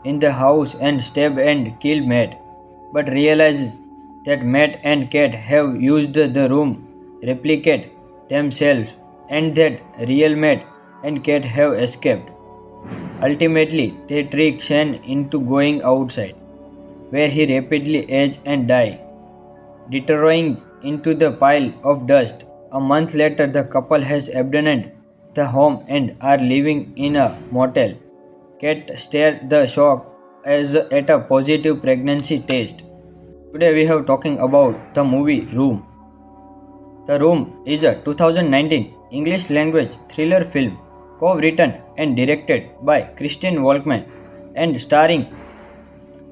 in the house and stab and kill Matt, but realizes that Matt and Cat have used the room replicate themselves and that real Matt and Cat have escaped. Ultimately, they trick Shane into going outside, where he rapidly ages and dies, deteriorating into the pile of dust. A month later, the couple has abandoned the home and are living in a motel. Cat stared the shock as at a positive pregnancy test. Today we have talking about the movie Room. The Room is a 2019 English language thriller film co-written and directed by Christine Volkman and starring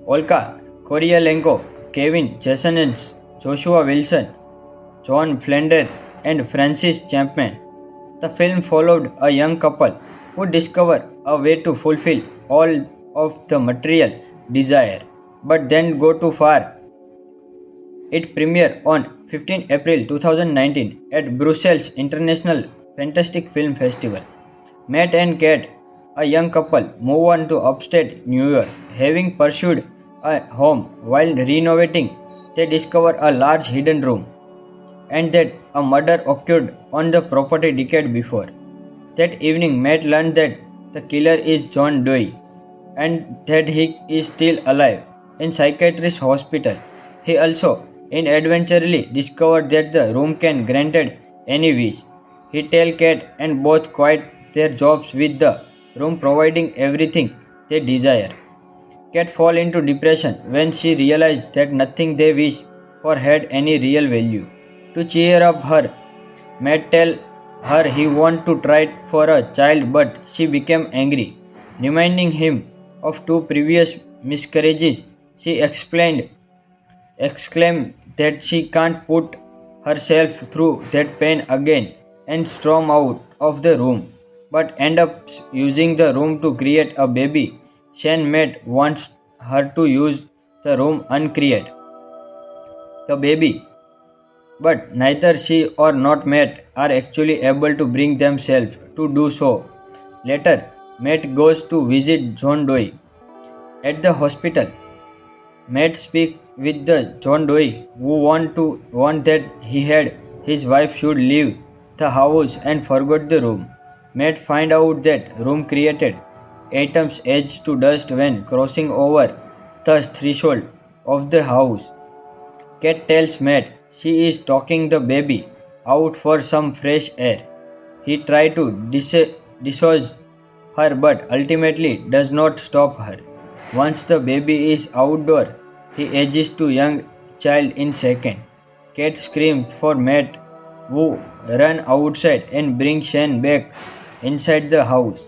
Olga Kurylenko, Kevin Jasenens, Joshua Wilson, John Flander, and Francis Chapman. The film followed a young couple who discover a way to fulfill all of the material desire, but then go too far. It premiered on 15 April 2019 at Brussels International Fantastic Film Festival. Matt and Cat, a young couple, move on to upstate New York. Having pursued a home while renovating, they discover a large hidden room and that a murder occurred on the property decade before. That evening, Matt learned that the killer is John Doe and that he is still alive in psychiatrist hospital. He also inadvertently discovered that the room can granted any wish. He tells Cat and both quit their jobs with the room providing everything they desire. Cat fall into depression when she realized that nothing they wish for had any real value. To cheer up her, Matt tell her he want to try for a child but she became angry. Reminding him of two previous miscarriages, she exclaimed that she can't put herself through that pain again and storm out of the room, but end up using the room to create a baby. Shane Matt wants her to use the room uncreate the baby, but neither she or not Matt are actually able to bring themselves to do so. Later, Matt goes to visit John Doe at the hospital. Matt speaks with the John Doe who want that he had his wife should leave the house and forgot the room. Matt find out that room created atoms edge to dust when crossing over the threshold of the house. Cat tells Matt She is talking the baby out for some fresh air. He tries to dislodge her but ultimately does not stop her. Once the baby is outdoor, he edges to young child in second. Kate screams for Matt, who run outside and bring Shane back inside the house.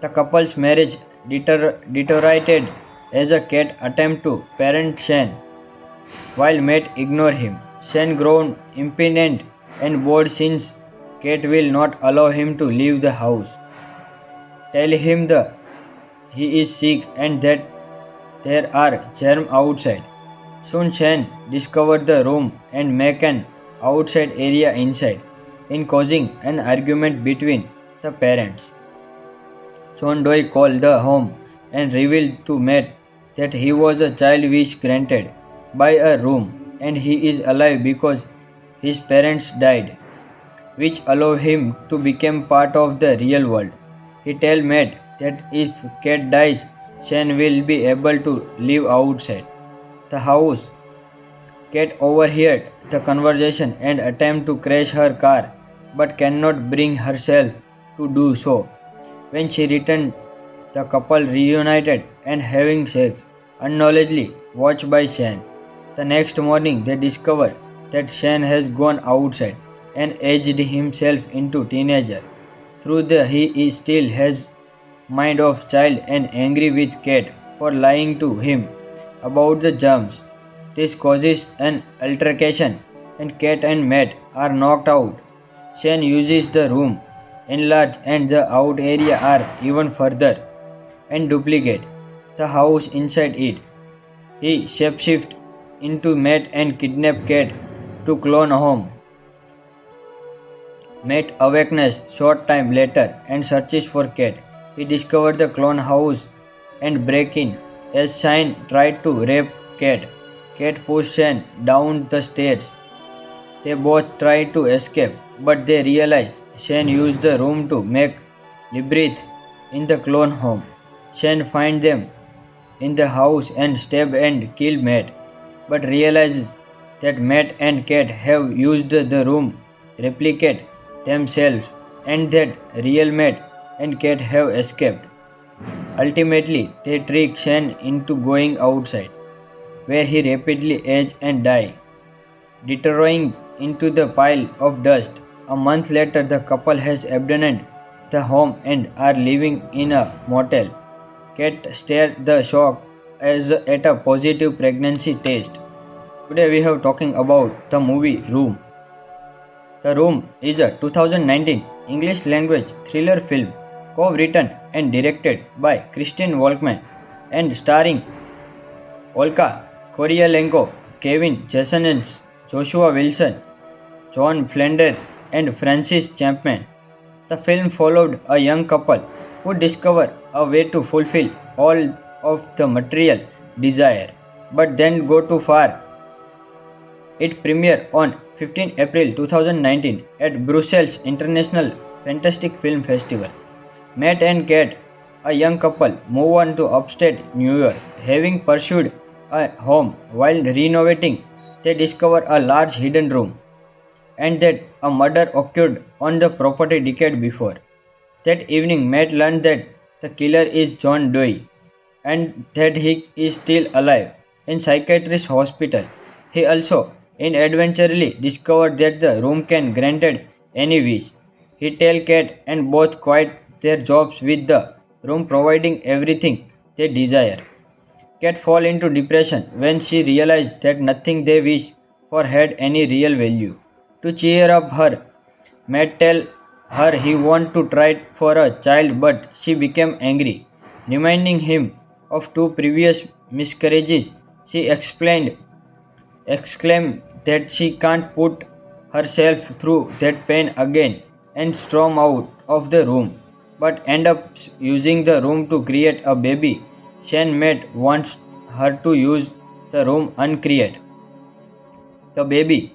The couple's marriage deteriorated as a Kate attempts to parent Shane while Matt ignores him. Shane grows impatient and bored since Kate will not allow him to leave the house. Tell him that he is sick and that there are germs outside. Soon Shane discovers the room and makes an outside area inside, in causing an argument between the parents. John Doe called the home and revealed to Matt that he was a child wish granted by a room and he is alive because his parents died, which allow him to become part of the real world. He tells Matt that if Kate dies, Shane will be able to live outside the house. Kate overheard the conversation and attempts to crash her car but cannot bring herself to do so. When she returned, the couple reunited and having sex, unknowledgely watched by Shane. The next morning, they discover that Shane has gone outside and aged himself into teenager. Through the he is still has mind of child and angry with Kate for lying to him about the germs. This causes an altercation and Kate and Matt are knocked out. Shane uses the room enlarge and the out area are even further and duplicate the house inside it. He shapeshifts into Matt and kidnap Kate to clone home. Matt awakens short time later and searches for Kate. He discovers the clone house and break in as Shane tried to rape Kate. Kate pushes Shane down the stairs. They both try to escape, but they realize Shane used the room to make labyrinth in the clone home. Shane finds them in the house and stab and kill Matt, but realizes that Matt and Kate have used the room replicate themselves and that real Matt and Kate have escaped. Ultimately, they trick Shane into going outside, where he rapidly ages and dies, deteriorating into the pile of dust. A month later, the couple has abandoned the home and are living in a motel. Kate stares the shock as at a positive pregnancy test. Today we have talking about the movie Room. The Room is a 2019 English language thriller film co-written and directed by Christine Walkman and starring Olga Kurylenko, Kevin Jasonens, Joshua Wilson, John Flander, and Francis Chapman. The film followed a young couple who discover a way to fulfill all of the material desire, but then go too far. It premiered on 15 April 2019 at Brussels International Fantastic Film Festival. Matt and Kate, a young couple, move on to upstate New York. Having pursued a home while renovating, they discover a large hidden room and that a murder occurred on the property decade before. That evening, Matt learned that the killer is John Doe and that he is still alive in psychiatrist hospital. He also inadvertently discovered that the room can granted any wish. He tells Kate and both quit their jobs with the room providing everything they desire. Kate falls into depression when she realized that nothing they wish for had any real value. To cheer up her, Matt tells her he wants to try for a child but she became angry, reminding him of two previous miscarriages. She exclaimed that she can't put herself through that pain again and storm out of the room, but end up using the room to create a baby. Shane Matt wants her to use the room uncreate the baby,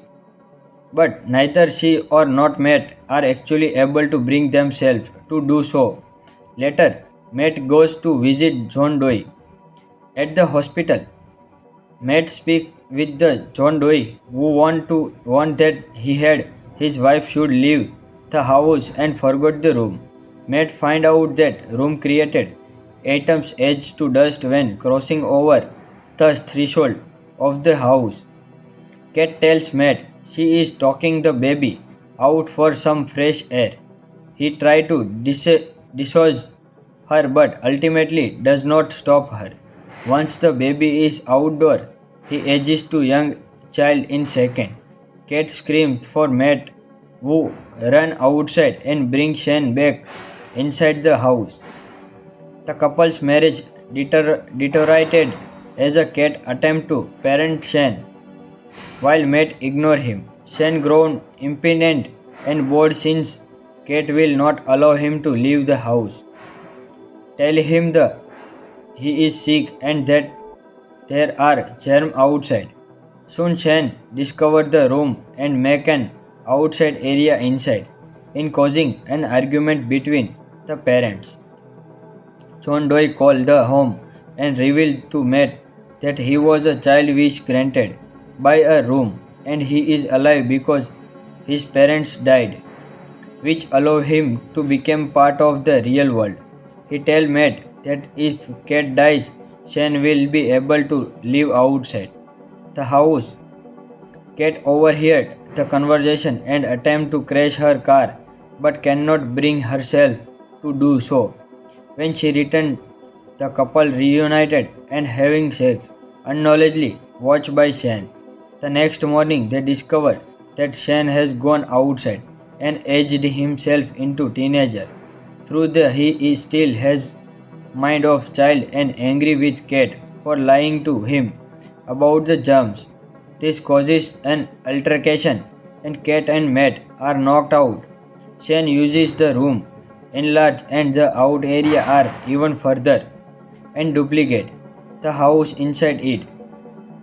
but neither she or not Matt are actually able to bring themselves to do so. Later, Matt goes to visit John Doe at the hospital. Matt speaks with the John Doe, who want that he had his wife should leave the house and forgot the room. Matt find out that room created atoms edge to dust when crossing over the threshold of the house. Cat tells Matt she is talking the baby out for some fresh air. He tries to dissuade her but ultimately does not stop her. Once the baby is outdoor, he edges to young child in second. Cat screams for Matt who run outside and bring Shane back inside the house. The couple's marriage deteriorated as a cat attempt to parent Shane while Matt ignored him. Shane grown impatient and bored since Kate will not allow him to leave the house. Tell him that he is sick and that there are germs outside. Soon Shane discovers the room and make an outside area inside, in causing an argument between the parents. John Doe called the home and revealed to Matt that he was a child wish granted by a room and he is alive because his parents died, which allow him to become part of the real world. He tells Matt that if Cat dies, Shane will be able to live outside the house. Cat overheard the conversation and attempt to crash her car but cannot bring herself to do so. When she returned, the couple reunited and having sex, unknowledgely watched by Shane. The next morning, they discovered that Shane has gone outside and aged himself into teenager. Through the he is still has mind of child and angry with Kate for lying to him about the germs. This causes an altercation and Kate and Matt are knocked out. Shane uses the room enlarge and the out area are even further and duplicate the house inside it.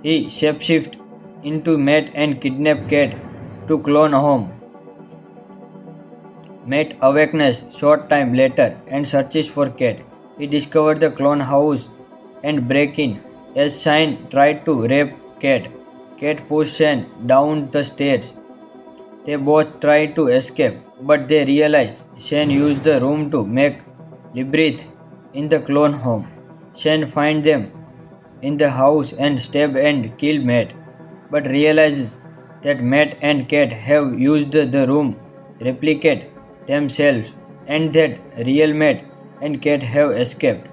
He shapeshift into Matt and kidnap Kate to clone home. Matt awakens short time later and searches for Kate. He discovers the clone house and break in as Shane tried to rape Kate. Kate pushes Shane down the stairs. They both try to escape, but they realize Shane used the room to make labyrinth in the clone home. Shane finds them in the house and stab and kill Matt, but realizes that Matt and Kate have used the room replicate themselves and that real Matt and Kate have escaped.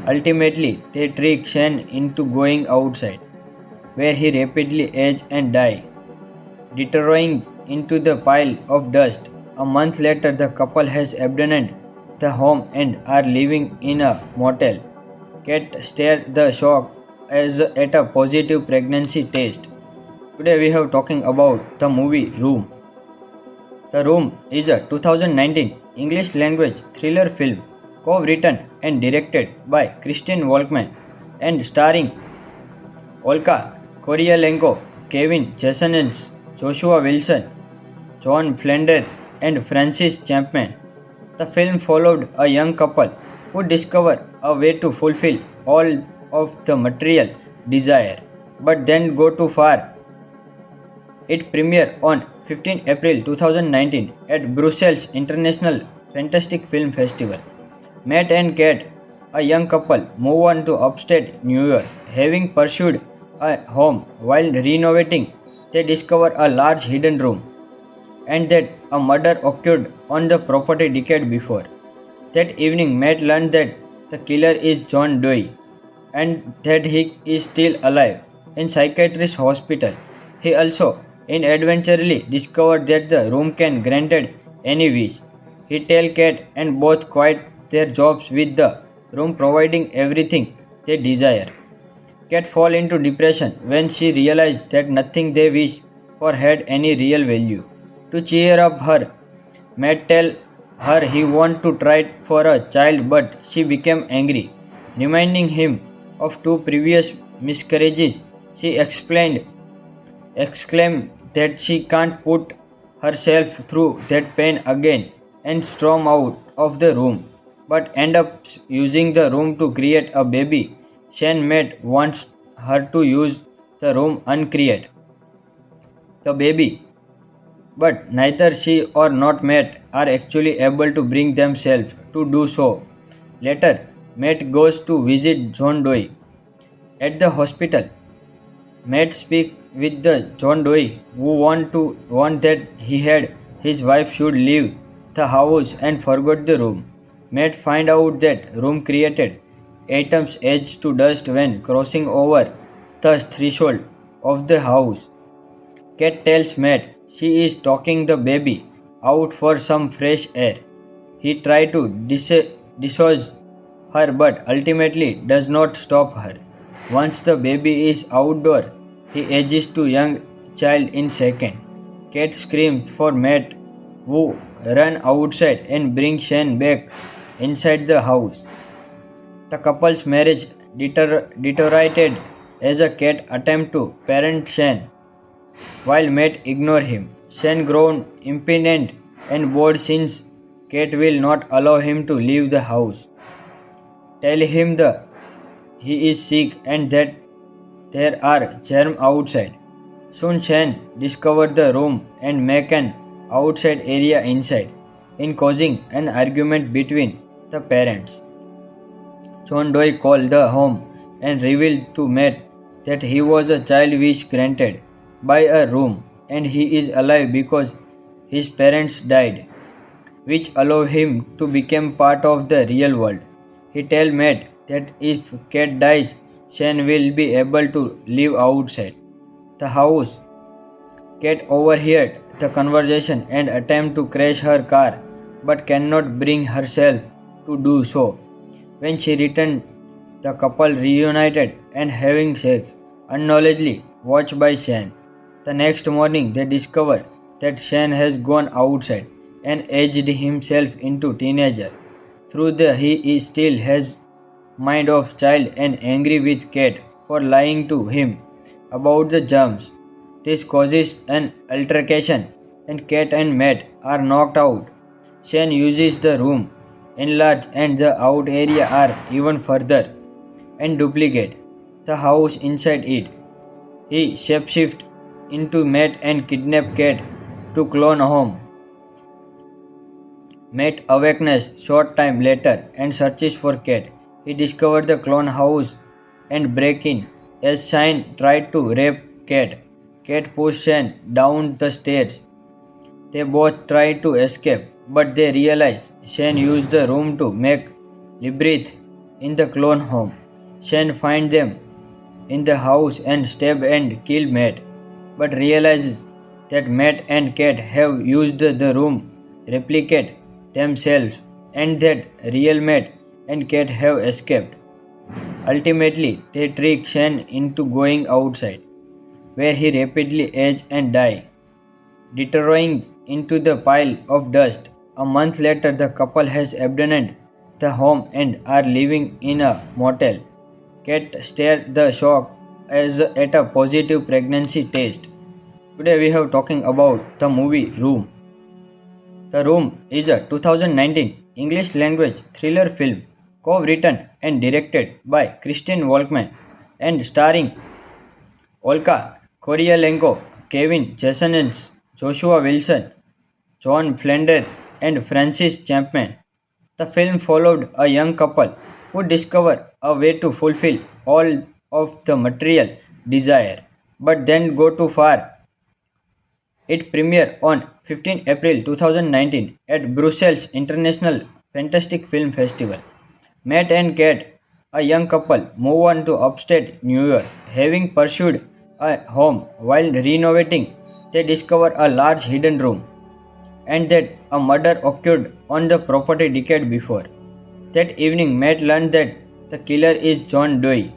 Ultimately, they trick Shane into going outside, where he rapidly ages and dies, deteriorating into the pile of dust. A month later, the couple has abandoned the home and are living in a motel. Kate stares the shock as at a positive pregnancy test. Today we have talking about the movie Room. The Room is a 2019 English language thriller film co-written and directed by Christine Walkman and starring Olga Kurylenko, Kevin Jasonens, Joshua Wilson, John Flander, and Francis Chapman. The film followed a young couple who discover a way to fulfill all of the material desire, but then go too far. It premiered on 15 April 2019 at Brussels International Fantastic Film Festival. Matt and Kate, a young couple, move on to upstate New York. Having pursued a home while renovating, they discover a large hidden room and that a murder occurred on the property decade before. That evening, Matt learned that the killer is John Doe and that he is still alive in psychiatrist hospital. He also inadvertently discovered that the room can granted any wish. He tells Kate and both quit their jobs with the room providing everything they desire. Kate falls into depression when she realized that nothing they wish for had any real value. To cheer up her, Matt tells her he wants to try for a child but she became angry, reminding him of two previous miscarriages. She exclaimed that she can't put herself through that pain again and storm out of the room, but end up using the room to create a baby. Shane Matt wants her to use the room uncreate the baby. But neither she or not Matt are actually able to bring themselves to do so. Later, Matt goes to visit John Doe at the hospital. Matt speaks with the John Doe who want that he had his wife should leave the house and forgot the room. Matt find out that room created atoms edge to dust when crossing over the threshold of the house. Cat tells Matt she is talking the baby out for some fresh air. He tries to dissuade her but ultimately does not stop her. Once the baby is outdoor, he ages to young child in second. Cat screams for Matt who run outside and bring Shane back inside the house. The couple's marriage deteriorated as a Cat attempt to parent Shane while Matt ignores him. Shane grown impatient and bored since Kate will not allow him to leave the house. Tell him that he is sick and that there are germs outside. Soon Shane discovers the room and make an outside area inside, in causing an argument between the parents. John Doe called the home and revealed to Matt that he was a child wish granted by a room and he is alive because his parents died, which allow him to become part of the real world. He tells Matt that if Cat dies, Shane will be able to live outside the house. Cat overheard the conversation and attempts to crash her car but cannot bring herself to do so. When she returned, the couple reunited and having sex, unknowledgely watched by Shane. The next morning, they discover that Shane has gone outside and aged himself into teenager. Through the he is still has mind of child and angry with Cat for lying to him about the germs. This causes an altercation and Cat and Matt are knocked out. Shane uses the room enlarge and the out area are even further and duplicate the house inside it. He shapeshift into Matt and kidnap Cat to clone home. Matt awakens short time later and searches for Cat. He discovers the clone house and break in as Shane tried to rape Cat. Cat pushes Shane down the stairs. They both try to escape, but they realize Shane used the room to make labyrinth in the clone home. Shane finds them in the house and stab and kill Matt, but realizes that Matt and Cat have used the room replicate themselves and that real Matt and Cat have escaped. Ultimately, they trick Shane into going outside, where he rapidly ages and dies, deteriorating into the pile of dust. A month later, the couple has abandoned the home and are living in a motel. Cat stares the shock as at a positive pregnancy test. Today we have talking about the movie Room. The Room is a 2019 English language thriller film co-written and directed by Christine Walkman and starring Olga Kurylenko, Kevin Jasonens, Joshua Wilson, John Flander, and Francis Chapman. The film followed a young couple who discover a way to fulfill all of the material desire, but then go too far. It premiered on 15 April 2019 at Brussels International Fantastic Film Festival. Matt and Cat, a young couple, move on to upstate New York. Having pursued a home while renovating, they discover a large hidden room and that a murder occurred on the property decade before. That evening, Matt learned that the killer is John Doe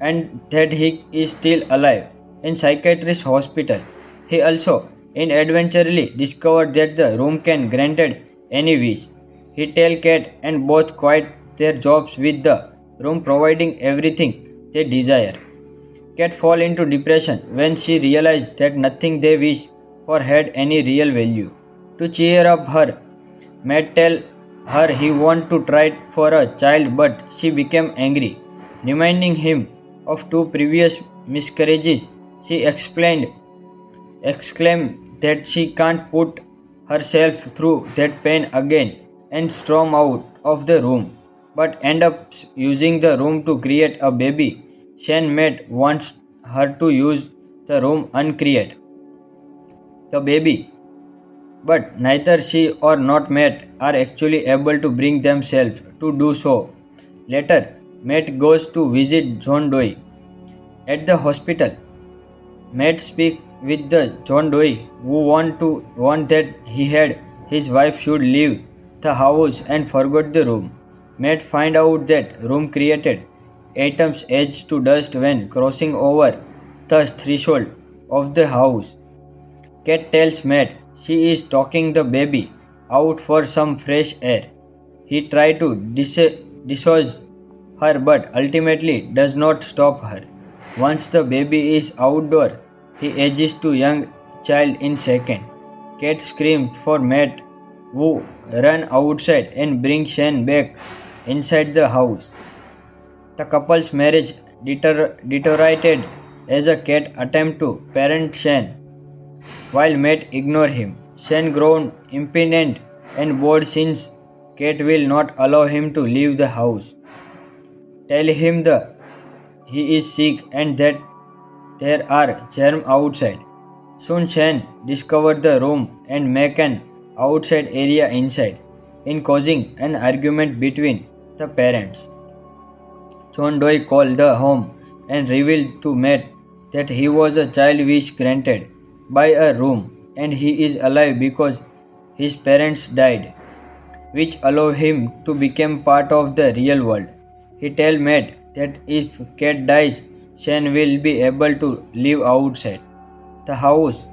and that he is still alive in psychiatrist hospital. He also inadvertently discovered that the room can granted any wish. He tells Cat and both quit their jobs with the room providing everything they desire. Cat fall into depression when she realized that nothing they wish for had any real value. To cheer up her, Matt tells her he wants to try for a child but she became angry, reminding him of two previous miscarriages She exclaimed that she can't put herself through that pain again and storm out of the room, but end up using the room to create a baby. Shen Met wants her to use the room uncreate the baby, but neither she or not Matt are actually able to bring themselves to do so. Later, Matt goes to visit John Doe at the hospital. Matt speaks with the John Doe who want that he had his wife should leave the house and forgot the room. Matt find out that room created atoms edge to dust when crossing over the threshold of the house. Cat tells Matt she is talking the baby out for some fresh air. He tries to dislodge her but ultimately does not stop her. Once the baby is outdoor, he edges to young child in second. Cat screams for Matt who run outside and bring Shane back inside the house. The couple's marriage deteriorated as a cat attempt to parent Shane while Matt ignored him. Shane grown impatient and bored since Kate will not allow him to leave the house. Tell him that he is sick and that there are germs outside. Soon Shane discovers the room and make an outside area inside, in causing an argument between the parents. John Doe called the home and revealed to Matt that he was a child wish granted by a room and he is alive because his parents died, which allow him to become part of the real world. He tells Matt that if Cat dies, Shane will be able to live outside the house.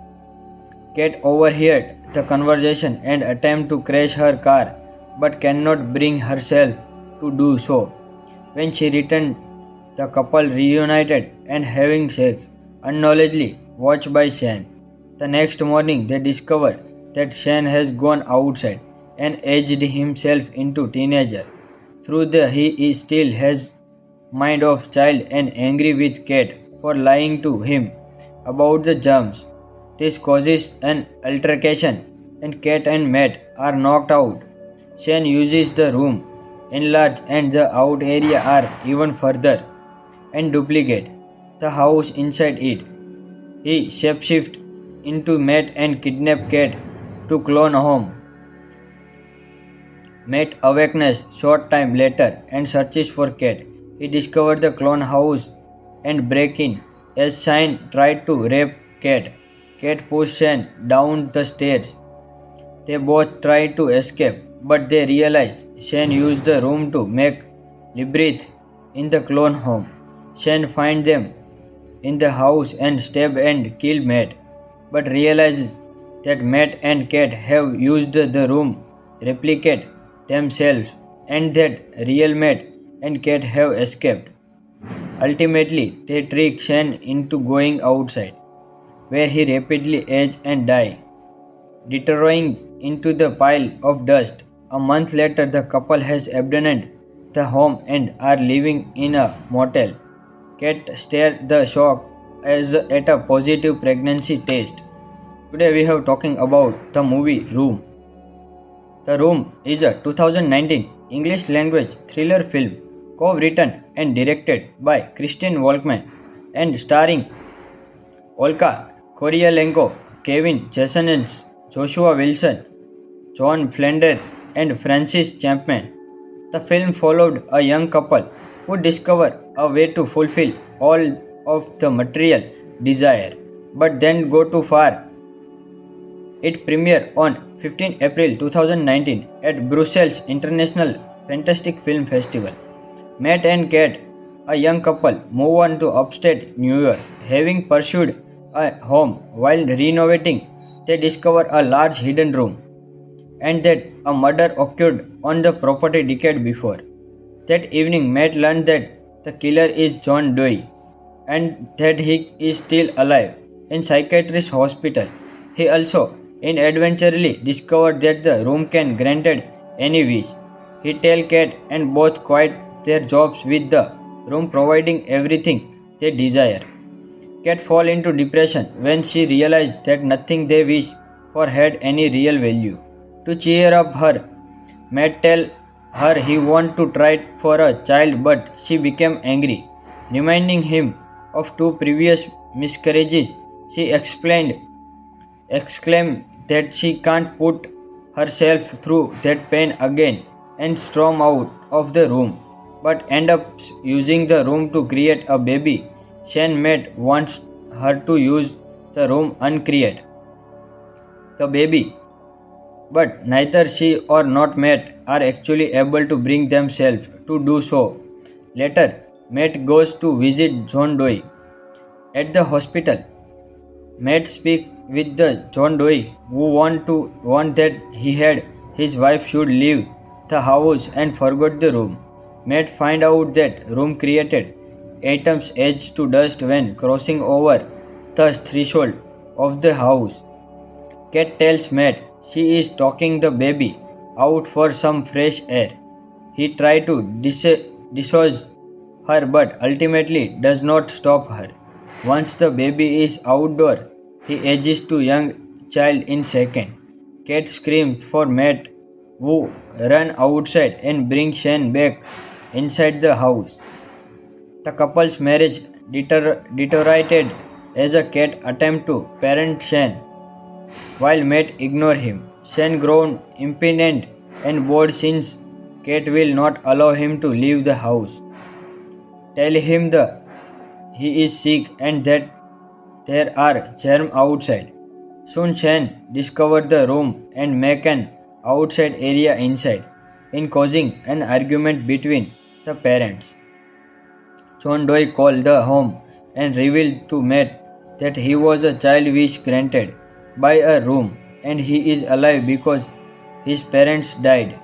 Cat overheard the conversation and attempts to crash her car but cannot bring herself to do so. When she returned, the couple reunited and having sex, unknowledgely watched by Shane. The next morning, they discover that Shane has gone outside and aged himself into teenager. Through the he is still has mind of child and angry with Cat for lying to him about the germs. This causes an altercation and Cat and Matt are knocked out. Shane uses the room enlarge and the out area are even further and duplicate the house inside it. He shapeshifts into Matt and kidnap Cat to clone home. Matt awakens short time later and searches for Cat. He discovers the clone house and break in as Shane tried to rape Cat. Cat pushes Shane down the stairs. They both try to escape, but they realize Shane used the room to make labyrinth in the clone home. Shane finds them in the house and stab and kill Matt, but realizes that Matt and Cat have used the room replicate themselves and that real Matt and Cat have escaped. Ultimately, they trick Shane into going outside, where he rapidly ages and dies, deteriorating into the pile of dust. A month later, the couple has abandoned the home and are living in a motel. Cat stares the shock as at a positive pregnancy test. Today we have talking about the movie Room. The Room is a 2019 English language thriller film co-written and directed by Christine Walkman and starring Olga Kurylenko, Kevin Jasenens, Joshua Wilson, John Flander, and Francis Chapman. The film followed a young couple who discover a way to fulfill all of the material desire, but then go too far. It premiered on 15 April 2019 at Brussels International Fantastic Film Festival. Matt and Cat, a young couple, move on to upstate New York. Having pursued a home while renovating, they discover a large hidden room and that a murder occurred on the property decade before. That evening, Matt learned that the killer is John Doe and that he is still alive in psychiatrist hospital. He also inadvertently discovered that the room can granted any wish. He tells Cat and both quit their jobs with the room providing everything they desire. Kate fall into depression when she realized that nothing they wish for had any real value. To cheer up her, Matt tell her he want to try for a child, but she became angry, reminding him of two previous miscarriages. She exclaimed that she can't put herself through that pain again and storm out of the room, but end up using the room to create a baby. Shane Matt wants her to use the room uncreate the baby, but neither she or not Matt are actually able to bring themselves to do so. Later, Matt goes to visit John Doe at the hospital. Matt speaks with the John Doe who want that he had his wife should leave the house and forgot the room. Matt find out that room created atoms edge to dust when crossing over the threshold of the house. Cat tells Matt she is talking the baby out for some fresh air. He tries to dislodge her but ultimately does not stop her. Once the baby is outdoor, he edges to young child in second. Cat screams for Matt who run outside and bring Shane back inside the house. The couple's marriage deteriorated as a Cat attempt to parent Shane while Matt ignores him. Shane grown impatient and bored since Kate will not allow him to leave the house. Tell him that he is sick and that there are germs outside. Soon Shane discovers the room and make an outside area inside, in causing an argument between the parents. John Doe called the home and revealed to Matt that he was a child wish granted by a room and he is alive because his parents died,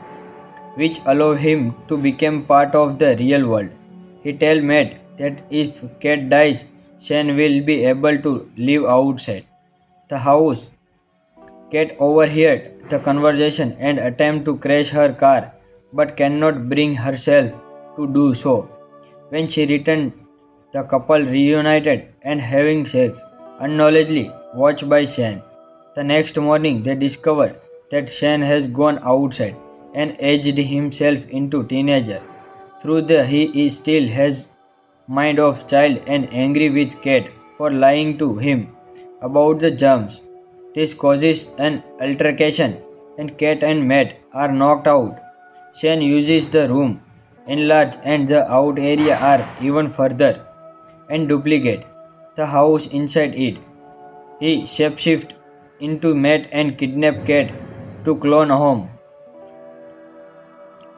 which allow him to become part of the real world. He tells Matt that if Kate dies, Shane will be able to live outside the house. Kate overheard the conversation and attempts to crash her car but cannot bring herself to do so. When she returned, the couple reunited and having sex, unknowledgely watched by Shane. The next morning, they discover that Shane has gone outside and aged himself into teenager. Through the he is still has mind of child and angry with Kate for lying to him about the germs. This causes an altercation and Kate and Matt are knocked out. Shane uses the room enlarge and the out area are even further and duplicate the house inside it. He shapeshifts into Matt and kidnap Kate to clone home.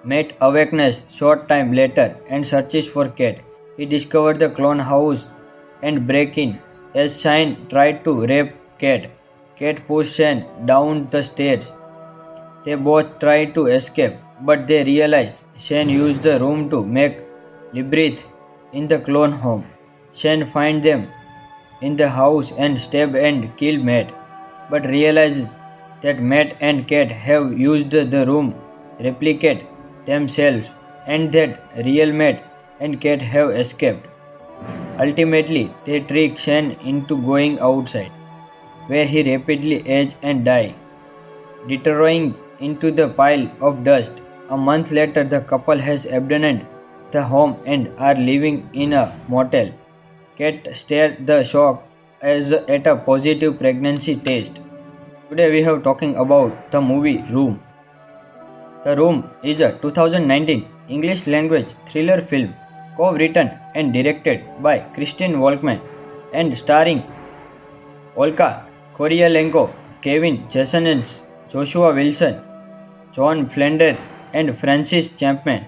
Matt awakens short time later and searches for Kate. He discovers the clone house and break in as Shane tried to rape Kate. Kate pushes Shane down the stairs. They both try to escape, but they realize Shane used the room to make labyrinth in the clone home. Shane finds them in the house and stab and kill Matt, but realizes that Matt and Kate have used the room replicate themselves and that real Matt and Kate have escaped. Ultimately, they trick Shane into going outside, where he rapidly ages and dies, deteriorating into the pile of dust. A month later, the couple has abandoned the home and are living in a motel. Kate stares the shock as at a positive pregnancy test. Today we have talking about the movie Room. The Room is a 2019 English language thriller film co-written and directed by Christine Volkman and starring Olga Kurylenko, Kevin Jasonens, Joshua Wilson, John Flander, and Francis Chapman.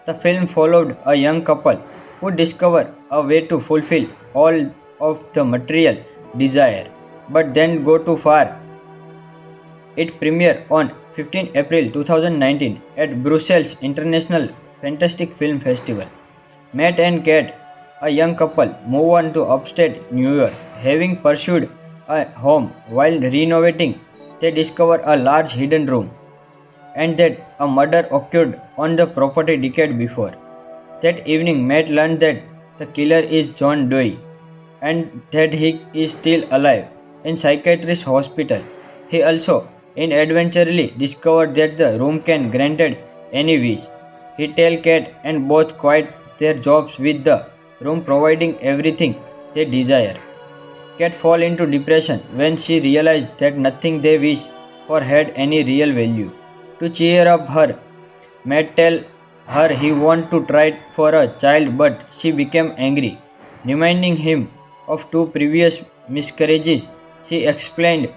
The film followed a young couple who discover a way to fulfill all of the material desire, but then go too far. It premiered on 15 April 2019 at Brussels International Fantastic Film Festival. Matt and Kate, a young couple, move on to upstate New York. Having pursued a home while renovating, they discover a large hidden room and that a murder occurred on the property decade before. That evening, Matt learned that the killer is John Doe, and that he is still alive in psychiatrist hospital. He also inadvertently discovered that the room can granted any wish. He tell Cat and both quit their jobs with the room providing everything they desire. Cat fall into depression when she realized that nothing they wish for had any real value. To cheer up her, Matt tell her he want to try for a child, but she became angry, reminding him of two previous miscarriages. She exclaimed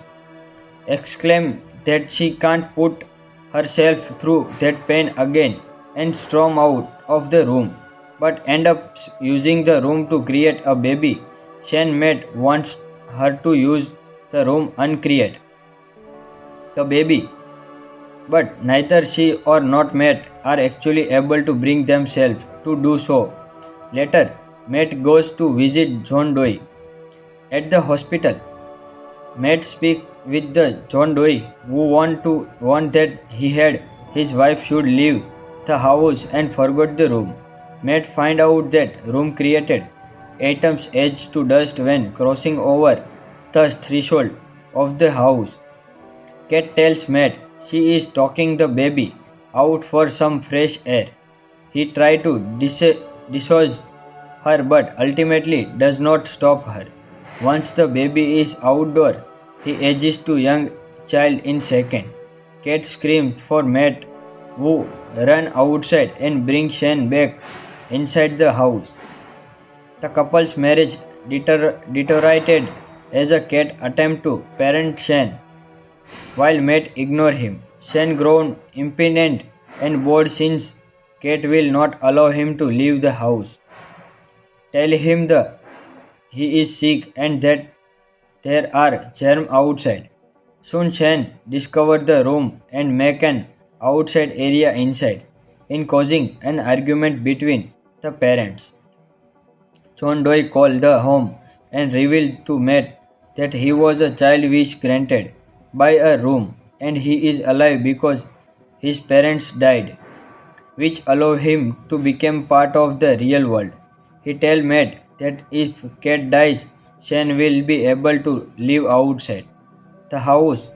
that she can't put herself through that pain again and storm out of the room, but end up using the room to create a baby. Shane Matt wants her to use the room uncreate the baby, but neither she or not Matt are actually able to bring themselves to do so. Later, Matt goes to visit John Doe at the hospital. Matt speaks with the John Doe who want that he had his wife should leave the house and forgot the room. Matt find out that room created atoms edge to dust when crossing over the threshold of the house. Cat tells Matt she is talking the baby out for some fresh air. He tries to dislodge her but ultimately does not stop her. Once the baby is outdoor, he edges to young child in second. Cat screams for Matt who run outside and bring Shane back inside the house. The couple's marriage deteriorated as a Cat attempt to parent Shane while Matt ignored him. Shane grown impatient and bored since Kate will not allow him to leave the house. Tell him that he is sick and that there are germs outside. Soon Shane discovers the room and make an outside area inside, in causing an argument between the parents. John Doe called the home and revealed to Matt that he was a child wish granted by a room and he is alive because his parents died, which allow him to become part of the real world. He tells Matt that if Cat dies, Shane will be able to live outside the house.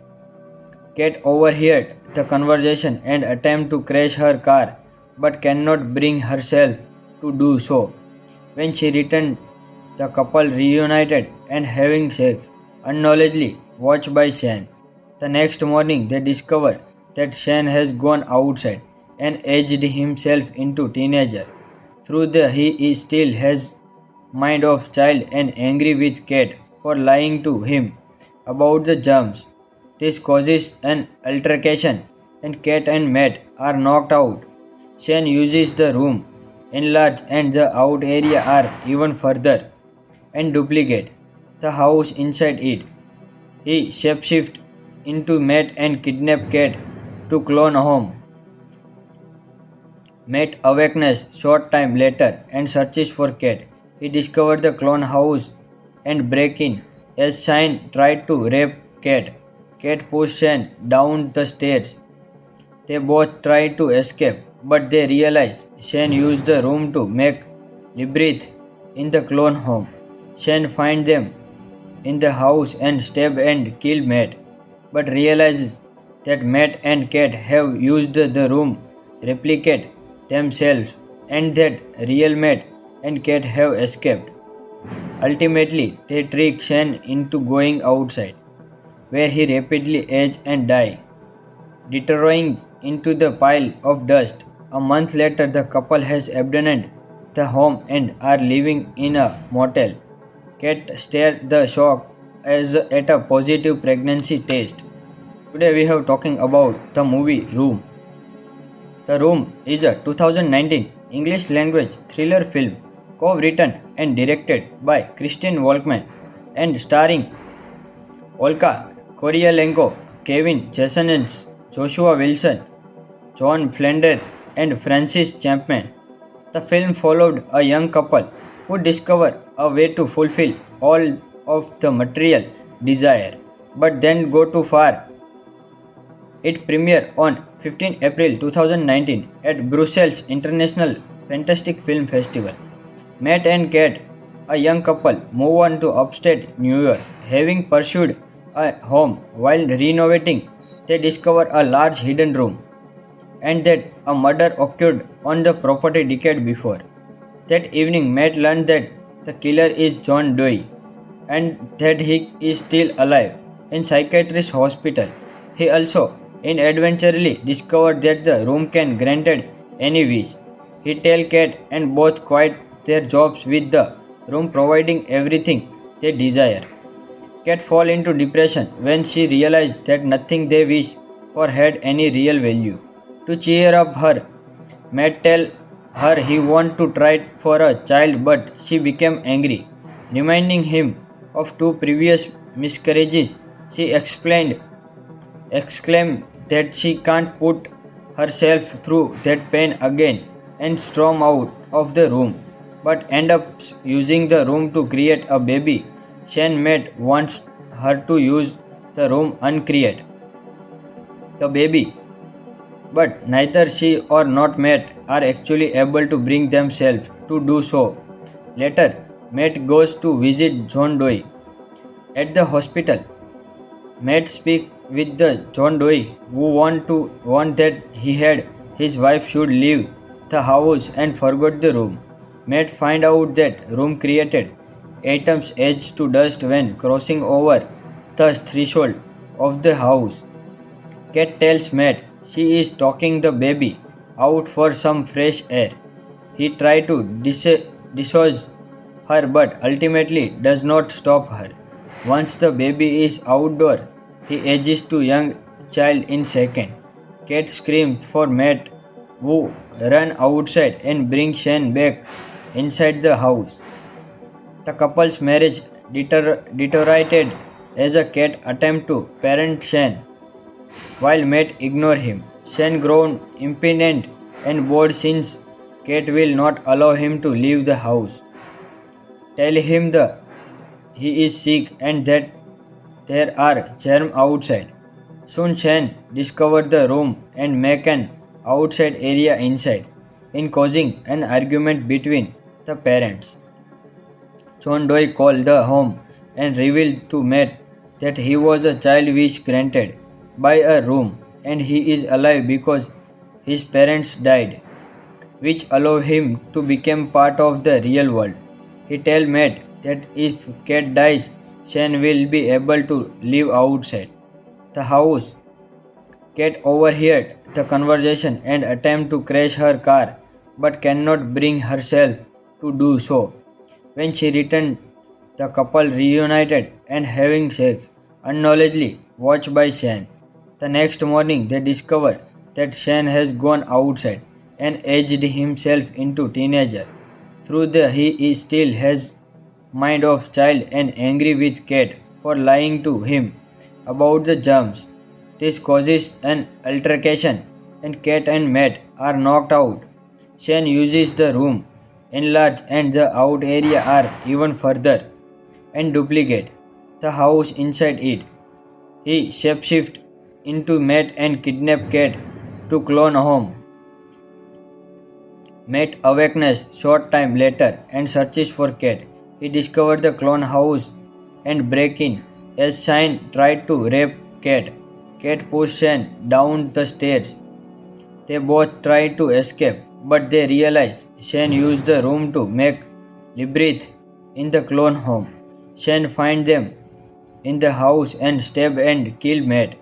Cat overheard the conversation and attempt to crash her car, but cannot bring herself to do so. When she returned, the couple reunited and having sex, unknowledgely watched by Shane. The next morning, they discover that Shane has gone outside and aged himself into teenager. Through the he is still has mind of child and angry with Cat for lying to him about the germs. This causes an altercation and Cat and Matt are knocked out. Shane uses the room enlarge and the out area are even further and duplicate the house inside it. He shapeshift into Matt and kidnap Cat to clone home. Matt awakens short time later and searches for Cat. He discovers the clone house and break in as Shane tried to rape Cat. Cat pushes Shane down the stairs. They both try to escape, but they realize Shane used the room to make labyrinth in the clone home. Shane finds them in the house and stab and kill Matt, but realizes that Matt and Cat have used the room replicate themselves and that real Matt and Cat have escaped. Ultimately, they trick Shane into going outside, where he rapidly ages and dies, deteriorating into the pile of dust. A month later, the couple has abandoned the home and are living in a motel. Cat stared the shock as at a positive pregnancy test. Today we have talking about the movie Room. The Room is a 2019 English language thriller film co-written and directed by Christine Walkman and starring Olga Kurylenko, Kevin Jasonens, Joshua Wilson, John Flander, and Francis Chapman. The film followed a young couple who discover a way to fulfill all of the material desire, but then go too far. It premiered on 15 April 2019 at Brussels International Fantastic Film Festival. Matt and Cat A young couple move on to upstate New York. Having pursued a home while renovating, they discover a large hidden room and that a murder occurred on the property decade before. That evening, Matt learned that the killer is John Doe and that he is still alive in psychiatrist hospital. He also inadvertently discovered that the room can granted any wish. He tell Kate and both quit their jobs with the room providing everything they desire. Kate fall into depression when she realized that nothing they wish for had any real value. To cheer up her, Matt tell her he want to try for a child but she became angry, reminding him of two previous miscarriages. She exclaimed that she can't put herself through that pain again and storm out of the room, but end up using the room to create a baby. Shane Matt wants her to use the room uncreate the baby, but neither she or not Matt are actually able to bring themselves to do so. Later, Matt goes to visit John Doe at the hospital. Matt speaks with the John Doe who want that he had his wife should leave the house and forgot the room. Matt find out that room created atoms edge to dust when crossing over the threshold of the house. Kate tells Matt she is talking the baby out for some fresh air. He tries to dislodge her but ultimately does not stop her. Once the baby is outdoor, he edges to young child in second. Kate screams for Matt who run outside and bring Shane back inside the house. The couple's marriage deteriorated as a Kate attempt to parent Shane while Matt ignore him. Shane grown impatient and bored since Kate will not allow him to leave the house. Tell him that he is sick and that there are germs outside. Soon Shane discovers the room and make an outside area inside, in causing an argument between the parents. John Doe called the home and revealed to Matt that he was a child wish granted by a room and he is alive because his parents died, which allow him to become part of the real world. He tells Matt that if Kate dies, Shane will be able to live outside the house. Kate overheard the conversation and attempt to crash her car but cannot bring herself to do so. When she returned, the couple reunited and having sex, unknowledgely watched by Shane. The next morning, they discover that Shane has gone outside and aged himself into teenager. Through the he is still has mind of child and angry with Kate for lying to him about the germs. This causes an altercation and Kate and Matt are knocked out. Shane uses the room enlarge and the out area are even further and duplicate the house inside it. He shapeshift into Matt and kidnap Kate to clone home. Matt awakens short time later and searches for Kate. He discovers the clone house and break in as Shane tried to rape Kate. Kate pushes Shane down the stairs. They both try to escape, but they realize Shane used the room to make labyrinth in the clone home. Shane finds them in the house and stab and kill Matt,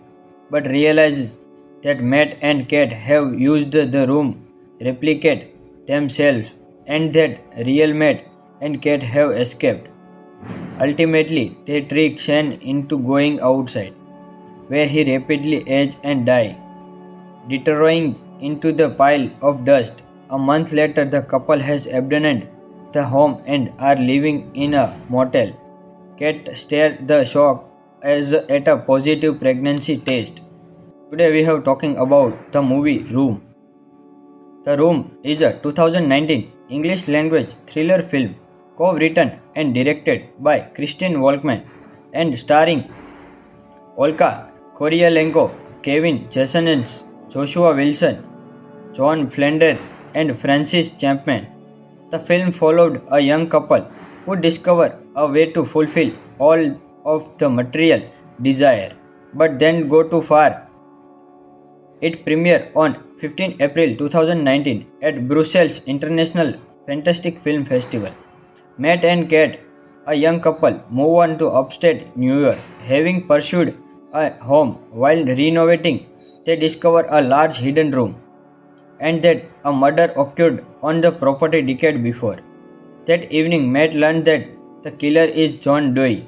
but realizes that Matt and Kate have used the room replicate themselves and that real Matt and Kate have escaped. Ultimately, they trick Shane into going outside, where he rapidly ages and dies, deteriorating into the pile of dust. A month later, the couple has abandoned the home and are living in a motel. Kate stares the shock as at a positive pregnancy test. Today we have talking about the movie Room. The Room is a 2019 English language thriller film co-written and directed by Christine Walkman and starring Olga Kurylenko, Kevin Jasonens, Joshua Wilson, John Flanders, and Francis Chapman. The film followed a young couple would discover a way to fulfill all of the material desire, but then go too far. It premiered on 15 April 2019 at Brussels International Fantastic Film Festival. Matt and Kate, a young couple, move on to upstate New York. Having pursued a home while renovating, they discover a large hidden room and that a murder occurred on the property decade before. That evening, Matt learned that the killer is John Doe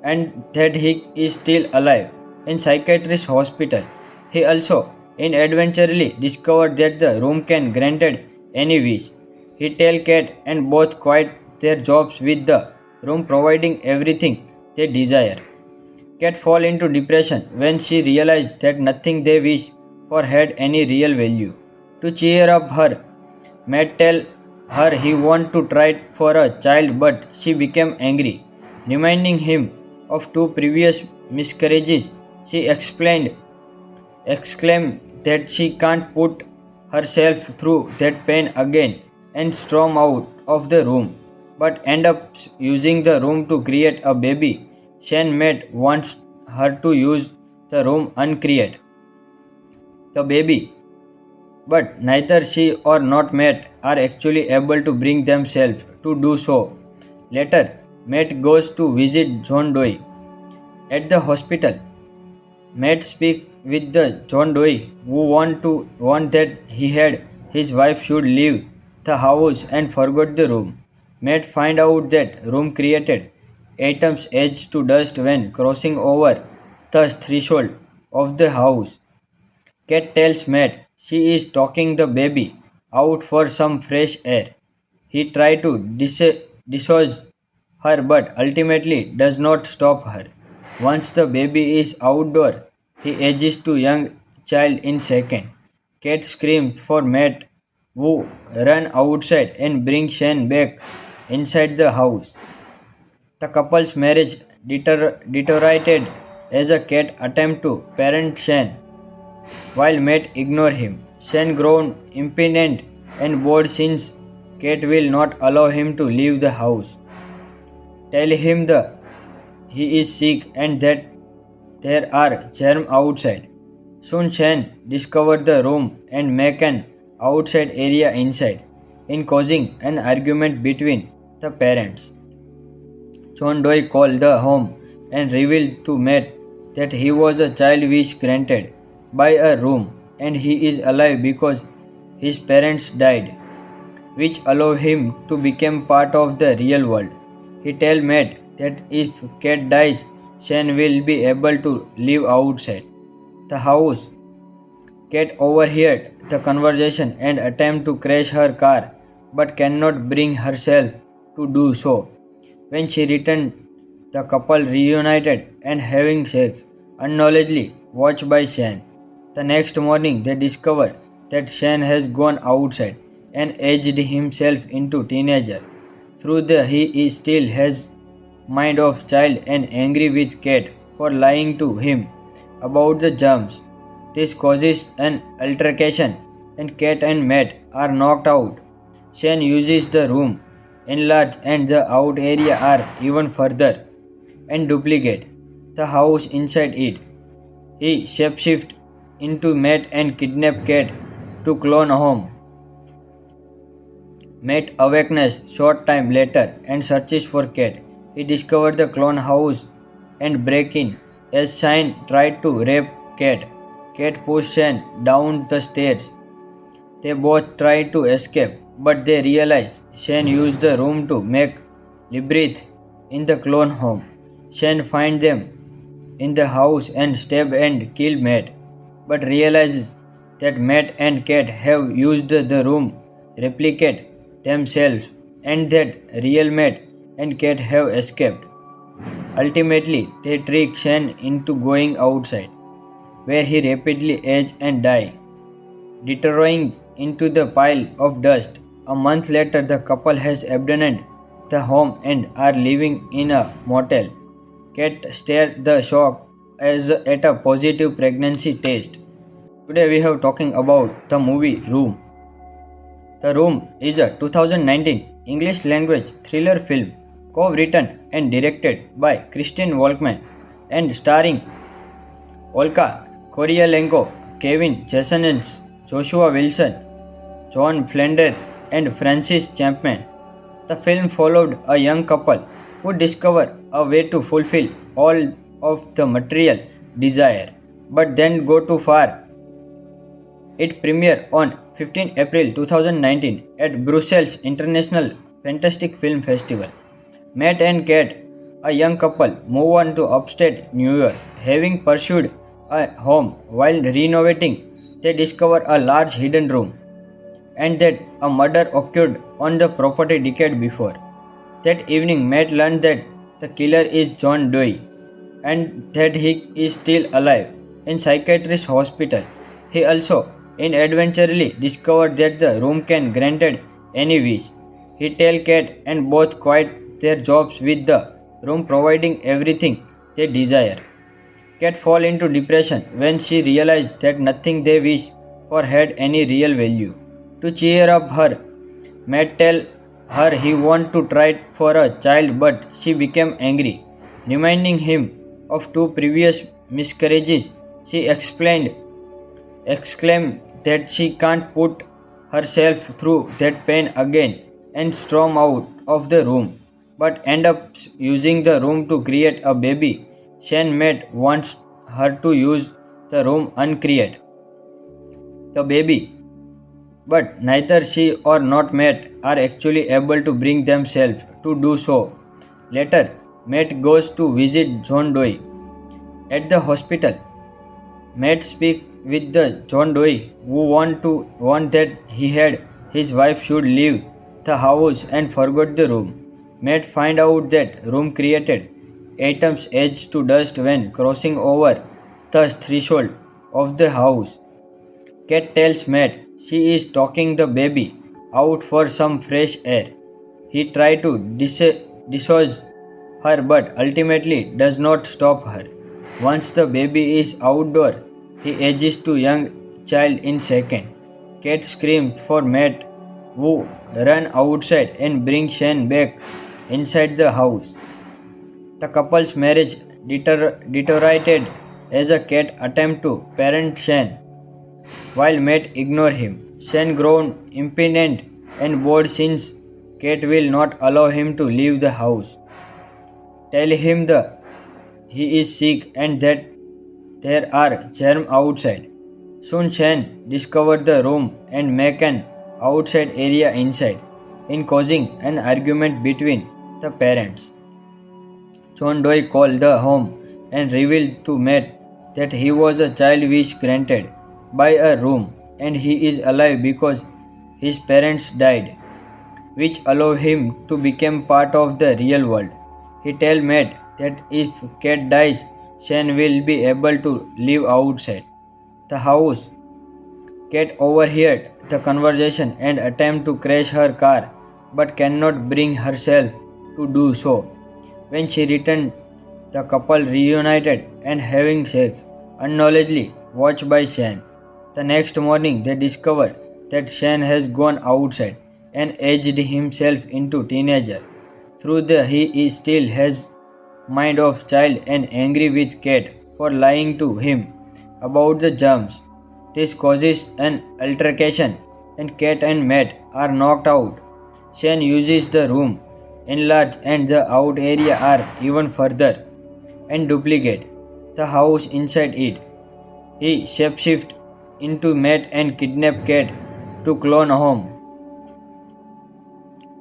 and that he is still alive in psychiatrist hospital. He also inadvertently discovered that the room can granted any wish. He tell Cat and both quit their jobs with the room providing everything they desire. Cat fall into depression when she realized that nothing they wish for had any real value. To cheer up her, Matt tell her he want to try for a child but she became angry, reminding him of two previous miscarriages. She exclaimed that she can't put herself through that pain again and storm out of the room, but end up using the room to create a baby. Shane Matt wants her to use the room uncreate the baby, but neither she or not Matt are actually able to bring themselves to do so. Later, Matt goes to visit John Doe at the hospital. Matt speaks with the John Doe who want that he had his wife should leave the house and forgot the room. Matt find out that room created atoms edge to dust when crossing over the threshold of the house. Cat tells Matt she is talking the baby out for some fresh air. He tries to dislodge her but ultimately does not stop her. Once the baby is outdoor, he edges to young child in second. Cat screams for Matt who run outside and bring Shane back inside the house. The couple's marriage deteriorated as a Cat attempt to parent Shane while Matt ignored him. Shane grown impatient and bored since Kate will not allow him to leave the house. Tell him that he is sick and that there are germs outside. Soon Shane discovers the room and make an outside area inside, in causing an argument between the parents. John Doe called the home and revealed to Matt that he was a child wish granted by a room and he is alive because his parents died, which allow him to become part of the real world. He tells Matt that if Cat dies, Shane will be able to live outside the house. Cat overheard the conversation and attempt to crash her car but cannot bring herself to do so. When she returned, the couple reunited and having sex, unknowledgely watched by Shane. The next morning, they discover that Shane has gone outside and aged himself into teenager. Through the he is still has mind of child and angry with Cat for lying to him about the germs. This causes an altercation and Cat and Matt are knocked out. Shane uses the room enlarge and the out area are even further and duplicate the house inside it. He shapeshift into Matt and kidnap Cat to clone home. Matt awakens short time later and searches for Cat. He discovers the clone house and break in as Shane tried to rape Cat. Cat pushes Shane down the stairs. They both try to escape, but they realize Shane used the room to make labyrinth in the clone home. Shane finds them in the house and stab and kill Matt, but realizes that Matt and Cat have used the room replicate themselves and that real Matt and Cat have escaped. Ultimately, they trick Shane into going outside, where he rapidly ages and dies, deteriorating into the pile of dust. A month later, the couple has abandoned the home and are living in a motel. Cat stares the shock as at a positive pregnancy test. Today we have talking about the movie Room. The Room is a 2019 English language thriller film co-written and directed by Christine Walkman and starring Olga Kurylenko, Kevin Jasonens, Joshua Wilson, John Flender, and Francis Chapman. The film followed a young couple who discover a way to fulfill all of the material desire, but then go too far. It premiered on 15 April 2019 at Brussels International Fantastic Film Festival. Matt and Kate, a young couple, move on to upstate New York. Having pursued a home while renovating, they discover a large hidden room and that a murder occurred on the property decade before. That evening, Matt learned that the killer is John Doe and that he is still alive in psychiatrist hospital. He also inadvertently discovered that the room can granted any wish. He tells Kate and both quit their jobs with the room providing everything they desire. Kate fall into depression when she realized that nothing they wish for had any real value. To cheer up her, Matt tell her he want to try for a child but she became angry, reminding him of two previous miscarriages. She exclaimed that she can't put herself through that pain again and storm out of the room, but end up using the room to create a baby. Shane Matt wants her to use the room uncreate the baby, but neither she or not Matt are actually able to bring themselves to do so. Later, Matt goes to visit John Doe at the hospital. Matt speaks with the John Doe who want that he had his wife should leave the house and forgot the room. Matt find out that room created atoms edge to dust when crossing over the threshold of the house. Kate tells Matt she is talking the baby out for some fresh air. He tries to dislodge her but ultimately does not stop her. Once the baby is outdoor, he ages to young child in second. Kate screams for Matt who run outside and bring Shane back inside the house. The couple's marriage deteriorated as a Kate attempt to parent Shane while Matt ignore him. Shane grown impatient and bored since Kate will not allow him to leave the house. Tell him that he is sick and that there are germs outside. Soon Shane discovers the room and make an outside area inside, in causing an argument between the parents. John Doe called the home and revealed to Matt that he was a child wish granted by a room and he is alive because his parents died, which allow him to become part of the real world. He tells Matt that if Kate dies, Shane will be able to live outside the house. Kate overheard the conversation and attempts to crash her car but cannot bring herself to do so. When she returned, the couple reunited and having sex, unknowledgely watched by Shane. The next morning, they discover that Shane has gone outside and aged himself into teenager. Through the he is still has mind of child and angry with Kate for lying to him about the germs. This causes an altercation and Kate and Matt are knocked out. Shane uses the room enlarge and the out area are even further and duplicate the house inside it. He shapeshift into Matt and kidnap Kate to clone home.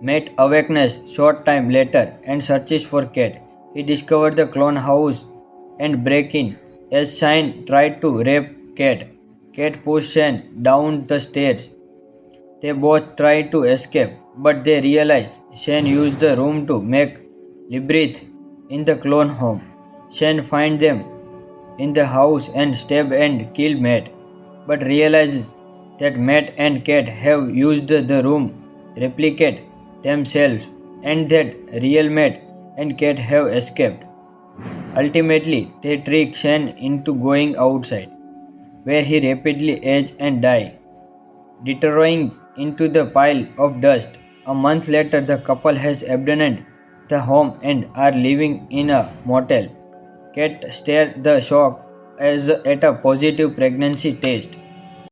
Matt awakens short time later and searches for Kate. He discovers the clone house and break in as Shane tried to rape Kate. Kate pushes Shane down the stairs. They both try to escape, but they realize Shane used the room to make labyrinth in the clone home. Shane finds them in the house and stab and kill Matt, but realizes that Matt and Kate have used the room replicate themselves and that real Matt and Kate have escaped. Ultimately, they trick Shane into going outside, where he rapidly ages and dies, deteriorating into the pile of dust. A month later, the couple has abandoned the home and are living in a motel. Kat stared the shock as at a positive pregnancy test.